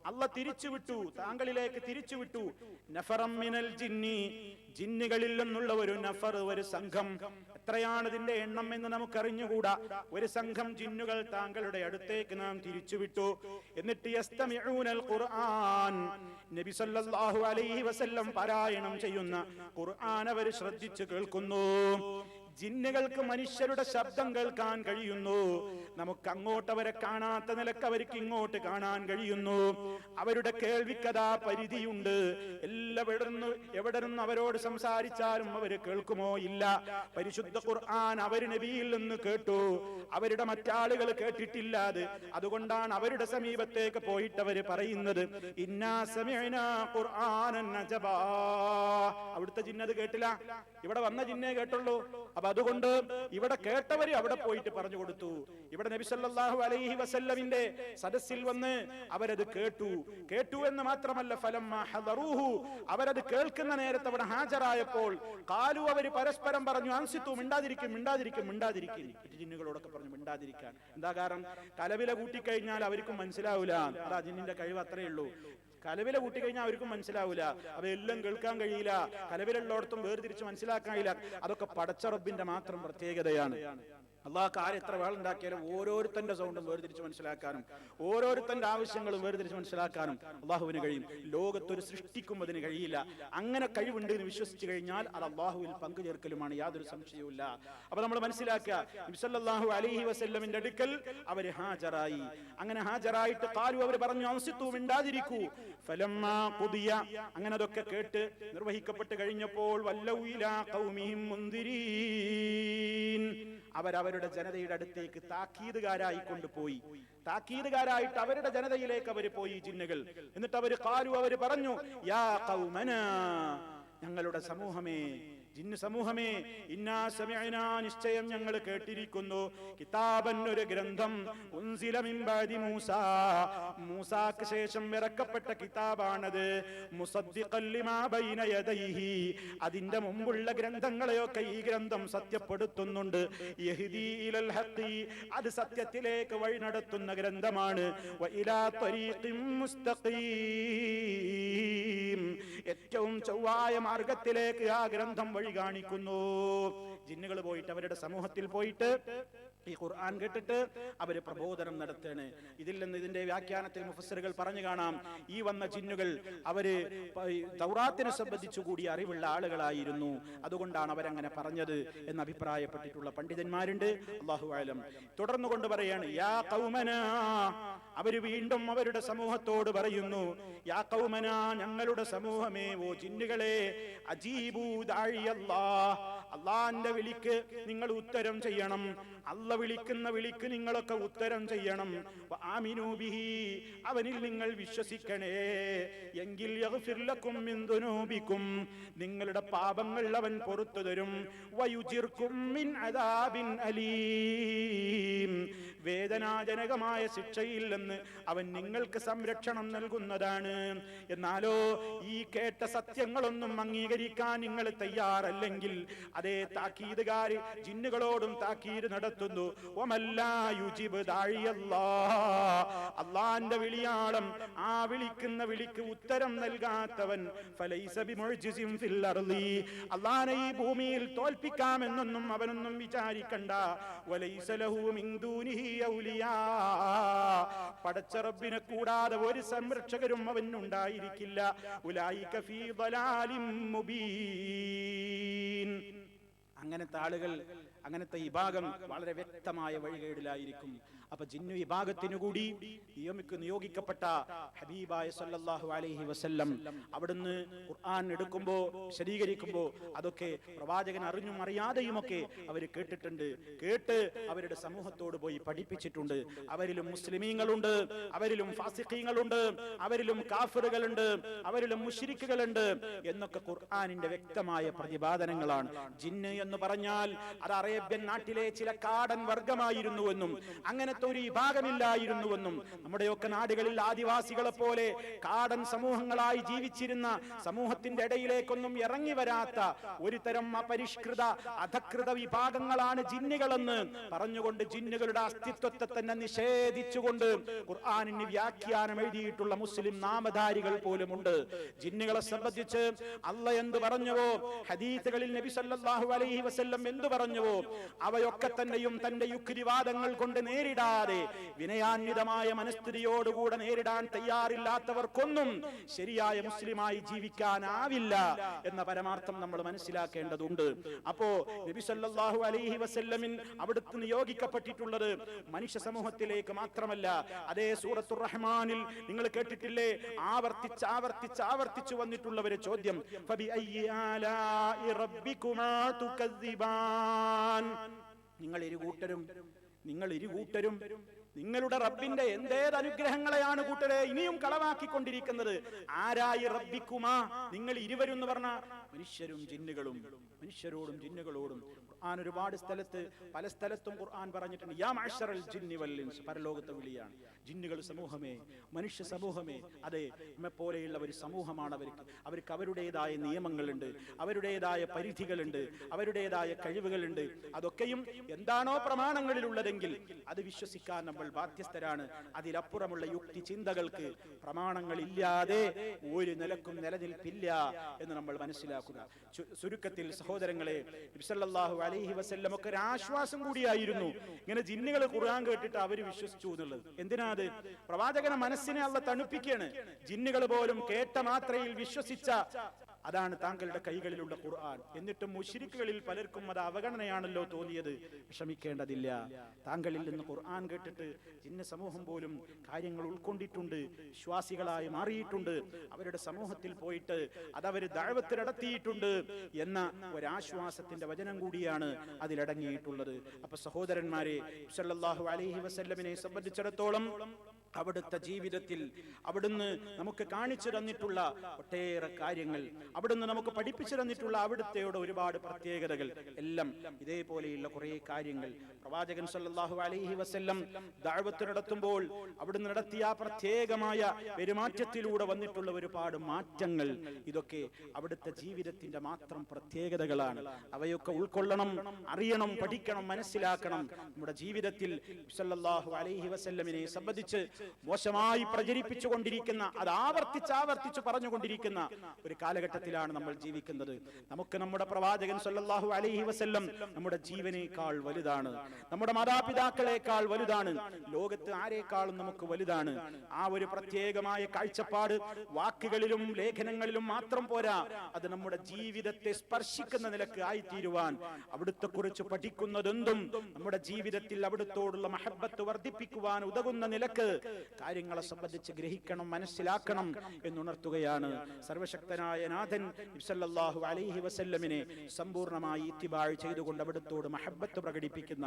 അല്ലാഹ് തിരിച്ചുവിട്ടു, താങ്കളിലേക്ക് തിരിച്ചുവിട്ടു. നഫറൻ മിനൽ ജിന്നി, ജിന്നുകളിൽ നിന്നുള്ള ഒരു നഫർ, ഒരു സംഘം. എത്രയാണ് ഇതിന്റെ എണ്ണം എന്ന് നമുക്കറിഞ്ഞുകൂടാ. ഒരു സംഘം ജിന്നുകൾ താങ്കളുടെ അടുത്തേക്ക് നാം തിരിച്ചുവിട്ടു. എന്നിട്ട് യസ്തമിഊനൽ ഖുർആൻ, നബി സല്ലല്ലാഹു അലൈഹി വസല്ലം പാരായണം ചെയ്യുന്ന ഖുർആൻ അവർ ശ്രദ്ധിച്ചു കേൾക്കുന്നു. ജിന്നുകൾക്ക് മനുഷ്യരുടെ ശബ്ദം കേൾക്കാൻ കഴിയുന്നു. നമുക്ക് അങ്ങോട്ട് അവരെ കാണാത്ത നിലക്ക് അവർക്ക് ഇങ്ങോട്ട് കാണാൻ കഴിയുന്നു. അവരുടെ കേൾവിക്കതാ പരിധിയുണ്ട്. എവിടെ നിന്ന് അവരോട് സംസാരിച്ചാലും അവര് കേൾക്കുമോ? ഇല്ല. പരിശുദ്ധ ഖുർആൻ അവർ നബിയിൽ നിന്ന് കേട്ടു, അവരുടെ മറ്റാളുകൾ കേട്ടിട്ടില്ല. അതുകൊണ്ടാണ് അവരുടെ സമീപത്തേക്ക് പോയിട്ട് അവര് പറയുന്നത്, ഇന്നാ സമിഅനാ ഖുർആനൻ അജബാ. അവിടുത്തെ ജിന്നത് കേട്ടില്ല, ഇവിടെ വന്ന ജിന്നേ കേട്ടുള്ളൂ. അപ്പൊ അതുകൊണ്ട് ഇവിടെ കേട്ടവര് അവിടെ പോയിട്ട് പറഞ്ഞു കൊടുത്തു. ഇവിടെ നബി സല്ലല്ലാഹു അലൈഹി വസല്ലമിന്റെ സദസ്സിൽ വന്ന് അവരത് കേട്ടു എന്ന് മാത്രമല്ല, ഫലമ്മാ ഹദറൂഹു, അവരത് കേൾക്കുന്ന നേരത്തെ അവിടെ ഹാജരായപ്പോൾ ഖാലു, അവര് പരസ്പരം പറഞ്ഞു, അൻസിതു, മിണ്ടാതിരിക്കും. ജിന്നുകളോടൊക്കെ പറഞ്ഞു മിണ്ടാതിരിക്കാൻ. എന്താ കാരണം? കലവില കൂട്ടിക്കഴിഞ്ഞാൽ അവർക്കും മനസ്സിലാവൂല. അതാ ജിന്നിന്റെ കഴിവ്, അത്രയേ ഉള്ളൂ. കലവില കൂട്ടിക്കഴിഞ്ഞാൽ അവർക്കും മനസ്സിലാവൂല, അവയെല്ലാം കേൾക്കാൻ കഴിയില്ല, കലവിലുള്ളോടത്തും വേർതിരിച്ച് മനസ്സിലാക്കാൻ കഴിയില്ല. അതൊക്കെ പടച്ച റബ്ബിന്റെ മാത്രം പ്രത്യേകതയാണ്. അള്ളാഹ് ആരെ എത്ര വേളുണ്ടാക്കിയാലും ഓരോരുത്തന്റെ സൗണ്ടും വേർതിരിച്ച് മനസ്സിലാക്കാനും ഓരോരുത്തന്റെ ആവശ്യങ്ങളും വേർതിരിച്ച് മനസ്സിലാക്കാനും അള്ളാഹുവിന് കഴിയും. ലോകത്തൊരു സൃഷ്ടിക്കും അതിന് കഴിയില്ല. അങ്ങനെ കഴിവുണ്ട് എന്ന് വിശ്വസിച്ചു കഴിഞ്ഞാൽ അത് അള്ളാഹുവിൽ പങ്കുചേർക്കലുമാണ്, യാതൊരു സംശയവുമില്ല. അപ്പൊ നമ്മൾ മനസ്സിലാക്കുക, നബി സല്ലല്ലാഹു അലൈഹി വസല്ലമിന്റെ അടുക്കൽ അവര് ഹാജരായി. അങ്ങനെ ഹാജരായിട്ട് ഖാലു, അവർ പറഞ്ഞു, അൻസിതു, മിണ്ടാതിരിക്കൂ. ഫലമ്മാ ഖുദിയ, അങ്ങനെ അതൊക്കെ കേട്ട് നിർവഹിക്കപ്പെട്ട് കഴിഞ്ഞപ്പോൾ വല്ലൗ ഇലാ ഖൗമിഹിം മുൻദിരീൻ, അവരവരുടെ ജനതയുടെ അടുത്തേക്ക് താക്കീതുകാരായി കൊണ്ടുപോയി. താക്കീതുകാരായിട്ട് അവരുടെ ജനതയിലേക്ക് അവർ പോയി ജിന്നുകൾ. എന്നിട്ട് അവർ ഖാലു, അവർ പറഞ്ഞു, യാ ഖൗമനാ, ഞങ്ങളുടെ സമൂഹമേ, ജിന്ന് സമൂഹമേ, ഇന്നാ സമിഅനാ, നിശ്ചയം ഞങ്ങൾ കേട്ടിരിക്കുന്നു, കിതാബൻ, ഒരു ഗ്രന്ഥം, ഉൻസില മിൻ ബഅദി മൂസാ, മൂസാക്ക് ശേഷം ഇറക്കപ്പെട്ട കിതാബാണത്, മുസദ്ദിഖൻ ലിമാ ബൈന യദൈഹി, അതിന്റെ മുമ്പുള്ള ഗ്രന്ഥങ്ങളെയൊക്കെ ഈ ഗ്രന്ഥം സത്യപ്പെടുത്തുന്നുണ്ട്, യഹ്ദീ ഇലൽ ഹഖി, അത് സത്യത്തിലേക്ക് വഴി നടത്തുന്ന ഗ്രന്ഥമാണ്, വ ഇലാ ത്വരീഖിൻ മുസ്തഖീം, ഏറ്റവും ചൊവ്വായ മാർഗത്തിലേക്ക് ആ ഗ്രന്ഥം വഴി കാണിക്കുന്നു. ജിന്നുകൾ പോയിട്ട് അവരുടെ സമൂഹത്തിൽ പോയിട്ട് ഈ ഖുർആൻ കേട്ടിട്ട് അവര് പ്രബോധനം നടത്തുകയാണ്. ഇതിൽ നിന്ന് ഇതിന്റെ വ്യാഖ്യാനത്തിൽ മുഫസ്സിറുകൾ പറഞ്ഞു കാണാം, ഈ വന്ന ജിന്നുകൾ അവര് തൗറാത്തിനെ സംബന്ധിച്ചു കൂടി അറിവുള്ള ആളുകളായിരുന്നു, അതുകൊണ്ടാണ് അവരങ്ങനെ പറഞ്ഞത് എന്ന് അഭിപ്രായപ്പെട്ടിട്ടുള്ള പണ്ഡിതന്മാരുണ്ട്. അല്ലാഹു അഅലം. തുടർന്നു കൊണ്ട് പറയാണ്, യാ ഖൗമനാ, അവര് വീണ്ടും അവരുടെ സമൂഹത്തോട് പറയുന്നു, യാ ഖൗമനാ, ഞങ്ങളുടെ സമൂഹമേ, ഓ ജിന്നുകളെ, അജീബു ദാഇയല്ലാഹ്, അല്ലാഹുവിന്റെ വിളിക്ക് നിങ്ങൾ ഉത്തരം ചെയ്യണം. അല്ലാഹ് വിളിക്കുന്ന വിളിക്ക് നിങ്ങളൊക്കെ ഉത്തരം ചെയ്യണം. വആമിനൂ ബിഹി, അവനിൽ നിങ്ങൾ വിശ്വസിക്കണേ. എങ്കിൽ യഗ്ഫിർ ലക്കും മിൻ ദുനൂബിക്കും, നിങ്ങളുടെ പാപങ്ങൾ അവൻ പുറത്തു തരും. വയുജിർക്കും മിൻ അദാബിൻ അലീം, വേദനാജനകമായ ശിക്ഷയിൽ നിന്ന് അവൻ നിങ്ങൾക്ക് സംരക്ഷണം നൽകുന്നതാണ്. എന്നാലോ ഈ കേട്ട സത്യങ്ങളൊന്നും അംഗീകരിക്കാൻ നിങ്ങൾ തയ്യാറല്ലെങ്കിൽ, അതേ താക്കീതുകാർ ജിന്നുകളോടും താക്കീത് നടത്തുന്നു. അള്ളാന്റെ വിളിയാളം, ആ വിളിക്കുന്ന വിളിക്ക് ഉത്തരം നൽകാത്തവൻ, അള്ളാനെ ഈ ഭൂമിയിൽ തോൽപ്പിക്കാമെന്നൊന്നും അവനൊന്നും വിചാരിക്കണ്ട. പടച്ച റബ്ബിനെ കൂടാതെ ഒരു സംരക്ഷകരും അവനുണ്ടായിരിക്കില്ല. ഉലൈക ഫീ ളലാലിൻ മുബീൻ. അങ്ങനത്തെ ആളുകൾ, അങ്ങനത്തെ വിഭാഗം വളരെ വ്യക്തമായ വഴികേടിലായിരിക്കും. അപ്പൊ ജിന്നു വിഭാഗത്തിനു കൂടി നിയോഗിക്കപ്പെട്ട ഹബീബായ സല്ലല്ലാഹു അലൈഹി വസല്ലം അവിടുന്ന് ഖുർആൻ എടുക്കുമ്പോ, ശരീകരിക്കുമ്പോ അതൊക്കെ പ്രവാചകൻ അറിഞ്ഞും അറിയാതെയുമൊക്കെ അവർ കേട്ടിട്ടുണ്ട്. കേട്ട് അവരുടെ സമൂഹത്തോട് പോയി പഠിപ്പിച്ചിട്ടുണ്ട്. അവരിലും മുസ്ലിമീങ്ങളുണ്ട്, അവരിലും ഫാസിഖീങ്ങളുണ്ട്, അവരിലും കാഫിറുകളുണ്ട്, അവരിലും മുശ്രിക്കുകളുണ്ട് എന്നൊക്കെ ഖുർആനിന്റെ വ്യക്തമായ പ്രതിപാദനങ്ങളാണ്. ജിന്ന് എന്ന് പറഞ്ഞാൽ അത് അറേബ്യൻ നാട്ടിലെ ചില കാടൻ വർഗമായിരുന്നുവെന്നും അങ്ങനത്തെ ഒരു വിഭാഗമില്ലായിരുന്നുവെന്നും, നമ്മുടെയൊക്കെ നാടുകളിൽ ആദിവാസികളെ പോലെ കാടൻ സമൂഹങ്ങളായി ജീവിച്ചിരുന്ന സമൂഹത്തിന്റെ ഇടയിലേക്കൊന്നും ഇറങ്ങി വരാത്ത ഒരു തരം അപരിഷ്കൃത അധകൃത വിഭാഗങ്ങളാണ് ജിന്നുകളെന്ന് പറഞ്ഞുകൊണ്ട് ജിന്നുകളുടെ അസ്തിത്വത്തെ തന്നെ നിഷേധിച്ചുകൊണ്ട് ഖുർആനിന് വ്യാഖ്യാനം എഴുതിയിട്ടുള്ള മുസ്ലിം നാമധാരികൾ പോലുമുണ്ട്. ജിന്നുകളെ സംബന്ധിച്ച് അല്ലാഹ് എന്ത് പറഞ്ഞുവോ, ഹദീസുകളിൽ നബി സല്ലല്ലാഹു അലൈഹി വസല്ലം എന്ത് പറഞ്ഞുവോ, അവയൊക്കെ തന്നെയും തന്റെ യുക്തിവാദങ്ങൾ കൊണ്ട് നേരിടാതെ വിനയാന്വിതമായ മനസ്ഥിതിയോടുകൂടെ നേരിടാൻ തയ്യാറില്ലാത്തവർക്കൊന്നും ശരിയായ മുസ്ലിമായി ജീവിക്കാനാവില്ല എന്ന പരമാർത്ഥം നമ്മൾ മനസ്സിലാക്കേണ്ടതുണ്ട്. അപ്പോ നബി സല്ലല്ലാഹു അലൈഹി വസല്ലമിൻ അവിടുത്തെ നിയോഗിക്കപ്പെട്ടിട്ടുള്ളത് മനുഷ്യ സമൂഹത്തിലേക്ക് മാത്രമല്ല. അതേ സൂറത്തുർ റഹ്മാനിൽ നിങ്ങൾ കേട്ടിട്ടില്ലേ, ആവർത്തിച്ചു വന്നിട്ടുള്ള ഒരു ചോദ്യം, ഫബിഅയ്യി ആലാഇ റബ്ബികുമാ തുകദ്ദിബാൻ, നിങ്ങൾ ഇരുകൂട്ടരും നിങ്ങളുടെ റബ്ബിന്റെ എന്തേത് അനുഗ്രഹങ്ങളെയാണ് കൂട്ടരെ ഇനിയും കളവാക്കിക്കൊണ്ടിരിക്കുന്നത്. ആരായി റബ്ബിക്കുമാ, നിങ്ങൾ ഇരുവരും എന്ന് പറഞ്ഞ മനുഷ്യരും ജിന്നുകളും, മനുഷ്യരോടും ജിന്നുകളോടും ഖുർആൻ ഒരുപാട് സ്ഥലത്ത്, പല സ്ഥലത്തും ഖുർആൻ പറഞ്ഞിട്ടുണ്ട്, യാ മഅ്ശറൽ ജിന്നി വൽ ഇൻസ്, പരലോകത്തെ വിളിയാണ്. ജിന്നുകൾ സമൂഹമേ, മനുഷ്യ സമൂഹമേ, അതെ നമ്മെ പോലെയുള്ള ഒരു സമൂഹമാണ്. അവർക്ക് അവരുടേതായ നിയമങ്ങളുണ്ട്, അവരുടേതായ പരിധികളുണ്ട്, അവരുടേതായ കഴിവുകളുണ്ട്. അതൊക്കെയും എന്താണോ പ്രമാണങ്ങളിലുള്ളതെങ്കിൽ അത് വിശ്വസിക്കാൻ നമ്മൾ ബാധ്യസ്ഥരാണ്. അതിലപ്പുറമുള്ള യുക്തി ചിന്തകൾക്ക് പ്രമാണങ്ങളില്ലാതെ ഒരു നിലക്കും നിലനിൽപ്പില്ല എന്ന് നമ്മൾ മനസ്സിലാക്കുക. ചുരുക്കത്തിൽ സഹോദരങ്ങളെ, നബി സല്ലല്ലാഹു അലൈഹി വസല്ലം ഒക്കെ ഒരു ആശ്വാസം കൂടിയായിരുന്നു. ഇങ്ങനെ ജിന്നുകൾ ഖുർആൻ കേട്ടിട്ട് അവര് വിശ്വസിച്ചു എന്നുള്ളത്. എന്തിനാ അത്? പ്രവാചകന്റെ മനസ്സിനെ അള്ളാഹ് തണുപ്പിക്കുകയാണ്. ജിന്നുകൾ പോലും കേട്ട മാത്രയിൽ വിശ്വസിച്ച അതാണ് താങ്കളുടെ കൈകളിലുള്ള ഖുർആൻ. എന്നിട്ടും മുശ്രിക്കുകളിൽ പലർക്കും അത് അവഗണനയാണല്ലോ തോന്നിയത്. വിഷമിക്കേണ്ടതില്ല. താങ്കളിൽ നിന്ന് ഖുർആൻ കേട്ടിട്ട് ജിന്ന സമൂഹം പോലും കാര്യങ്ങൾ ഉൾക്കൊണ്ടിട്ടുണ്ട്, വിശ്വാസികളായി മാറിയിട്ടുണ്ട്, അവരുടെ സമൂഹത്തിൽ പോയിട്ട് അതവര് ദഅവത്ത് നടത്തിയിട്ടുണ്ട് എന്ന ഒരാശ്വാസത്തിന്റെ വചനം കൂടിയാണ് അതിലടങ്ങിയിട്ടുള്ളത്. അപ്പൊ സഹോദരന്മാരെ, സല്ലല്ലാഹു അലൈഹി വസല്ലമിനെ സംബന്ധിച്ചിടത്തോളം അവിടുത്തെ ജീവിതത്തിൽ അവിടുന്ന് നമുക്ക് കാണിച്ചു തന്നിട്ടുള്ള ഒട്ടേറെ കാര്യങ്ങൾ, അവിടുന്ന് നമുക്ക് പഠിപ്പിച്ചു തന്നിട്ടുള്ള അവിടുത്തെയുടെ ഒരുപാട് പ്രത്യേകതകൾ എല്ലാം ഇതേപോലെയുള്ള കുറെ കാര്യങ്ങൾ പ്രവാചകൻ സല്ലല്ലാഹു അലൈഹി വസല്ലം ദഅവത്ത് നടത്തുമ്പോൾ അവിടുന്ന് നടത്തിയ പ്രത്യേകമായ പെരുമാറ്റത്തിലൂടെ വന്നിട്ടുള്ള ഒരുപാട് മാറ്റങ്ങൾ, ഇതൊക്കെ അവിടുത്തെ ജീവിതത്തിന്റെ മാത്രം പ്രത്യേകതകളാണ്. അവയൊക്കെ ഉൾക്കൊള്ളണം, അറിയണം, പഠിക്കണം, മനസ്സിലാക്കണം. നമ്മുടെ ജീവിതത്തിൽ സല്ലല്ലാഹു അലൈഹി വസല്ലമിനെ സംബന്ധിച്ച് മോശമായി പ്രചരിപ്പിച്ചുകൊണ്ടിരിക്കുന്ന, അത് ആവർത്തിച്ച് പറഞ്ഞുകൊണ്ടിരിക്കുന്ന ഒരു കാലഘട്ടത്തിലാണ് നമ്മൾ ജീവിക്കുന്നത്. നമുക്ക് നമ്മുടെ പ്രവാചകൻ സല്ലല്ലാഹു അലൈഹി വസല്ലം നമ്മുടെ ജീവനേക്കാൾ വലുതാണ്, നമ്മുടെ മാതാപിതാക്കളെക്കാൾ വലുതാണ്, ലോകത്ത് ആരെക്കാളും നമുക്ക് വലുതാണ്. ആ ഒരു പ്രത്യേകമായ കാഴ്ചപ്പാട് വാക്കുകളിലും ലേഖനങ്ങളിലും മാത്രം പോരാ, അത് നമ്മുടെ ജീവിതത്തെ സ്പർശിക്കുന്ന നിലക്ക് ആയിത്തീരുവാൻ അവിടുത്തെ കുറിച്ച് പഠിക്കുന്നതെന്തും നമ്മുടെ ജീവിതത്തിൽ അവിടുത്തോടുള്ള മഹബ്ബത്ത് വർദ്ധിപ്പിക്കുവാൻ ഉതകുന്ന നിലക്ക് കാര്യങ്ങളെ സംബന്ധിച്ച് ഗ്രഹിക്കണം, മനസ്സിലാക്കണം എന്നുണർത്തുകയാണ്. സർവശക്തനായ നാഥൻ സല്ലല്ലാഹു അലൈഹി വസല്ലമിനെ സമ്പൂർണ്ണമായി ഇത്തിബാഅ് ചെയ്തുകൊണ്ട് അവിടുത്തോട് മഹബ്ബത്ത് പ്രകടിപ്പിക്കുന്ന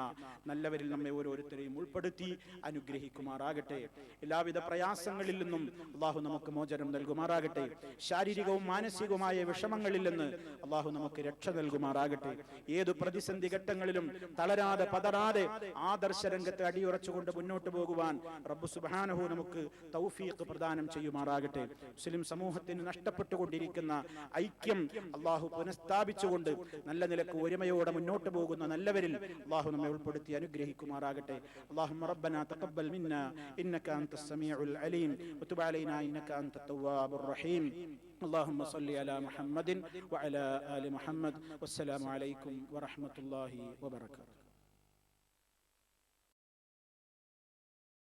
നല്ലവരിൽ നമ്മെ ഓരോരുത്തരെയും ഉൾപ്പെടുത്തി അനുഗ്രഹിക്കുമാറാകട്ടെ. എല്ലാവിധ പ്രയാസങ്ങളിൽ നിന്നും അള്ളാഹു നമുക്ക് മോചനം നൽകുമാറാകട്ടെ. ശാരീരികവും മാനസികവുമായ വിഷമങ്ങളിൽ നിന്ന് അള്ളാഹു നമുക്ക് രക്ഷ നൽകുമാറാകട്ടെ. ഏതു പ്രതിസന്ധി ഘട്ടങ്ങളിലും തളരാതെ പതറാതെ ആദർശ രംഗത്ത് അടിയുറച്ചുകൊണ്ട് മുന്നോട്ട് പോകുവാൻ റബ്ബ് സുബ്ഹാനഹു നമുക്ക് തൗഫീഖ് പ്രദാനം ചെയ്യുമാറാകട്ടെ. മുസ്ലിം സമൂഹത്തിന് നഷ്ടപ്പെട്ടുകൊണ്ടിരിക്കുന്ന ഐക്യം അള്ളാഹു പുനഃസ്ഥാപിച്ചുകൊണ്ട് നല്ല നിലക്ക് ഒരുമയോടെ മുന്നോട്ട് പോകുന്ന നല്ലവരിൽ അള്ളാഹു നമ്മെ ഉൾപ്പെടുത്തി അനുഗ്രഹിക്കുമാറാകട്ടെ. അല്ലാഹുമ്മ റബ്ബനാ തഖബ്ബൽ മിന്നാ ഇന്നക അൻതസ് സമീഉൽ അലീം വതുബ് അലൈനാ ഇന്നക അൻതത് തവ്വാബുർ റഹീം. اللهم صل على محمد وعلى آل محمد والسلام عليكم ورحمة الله وبركاته.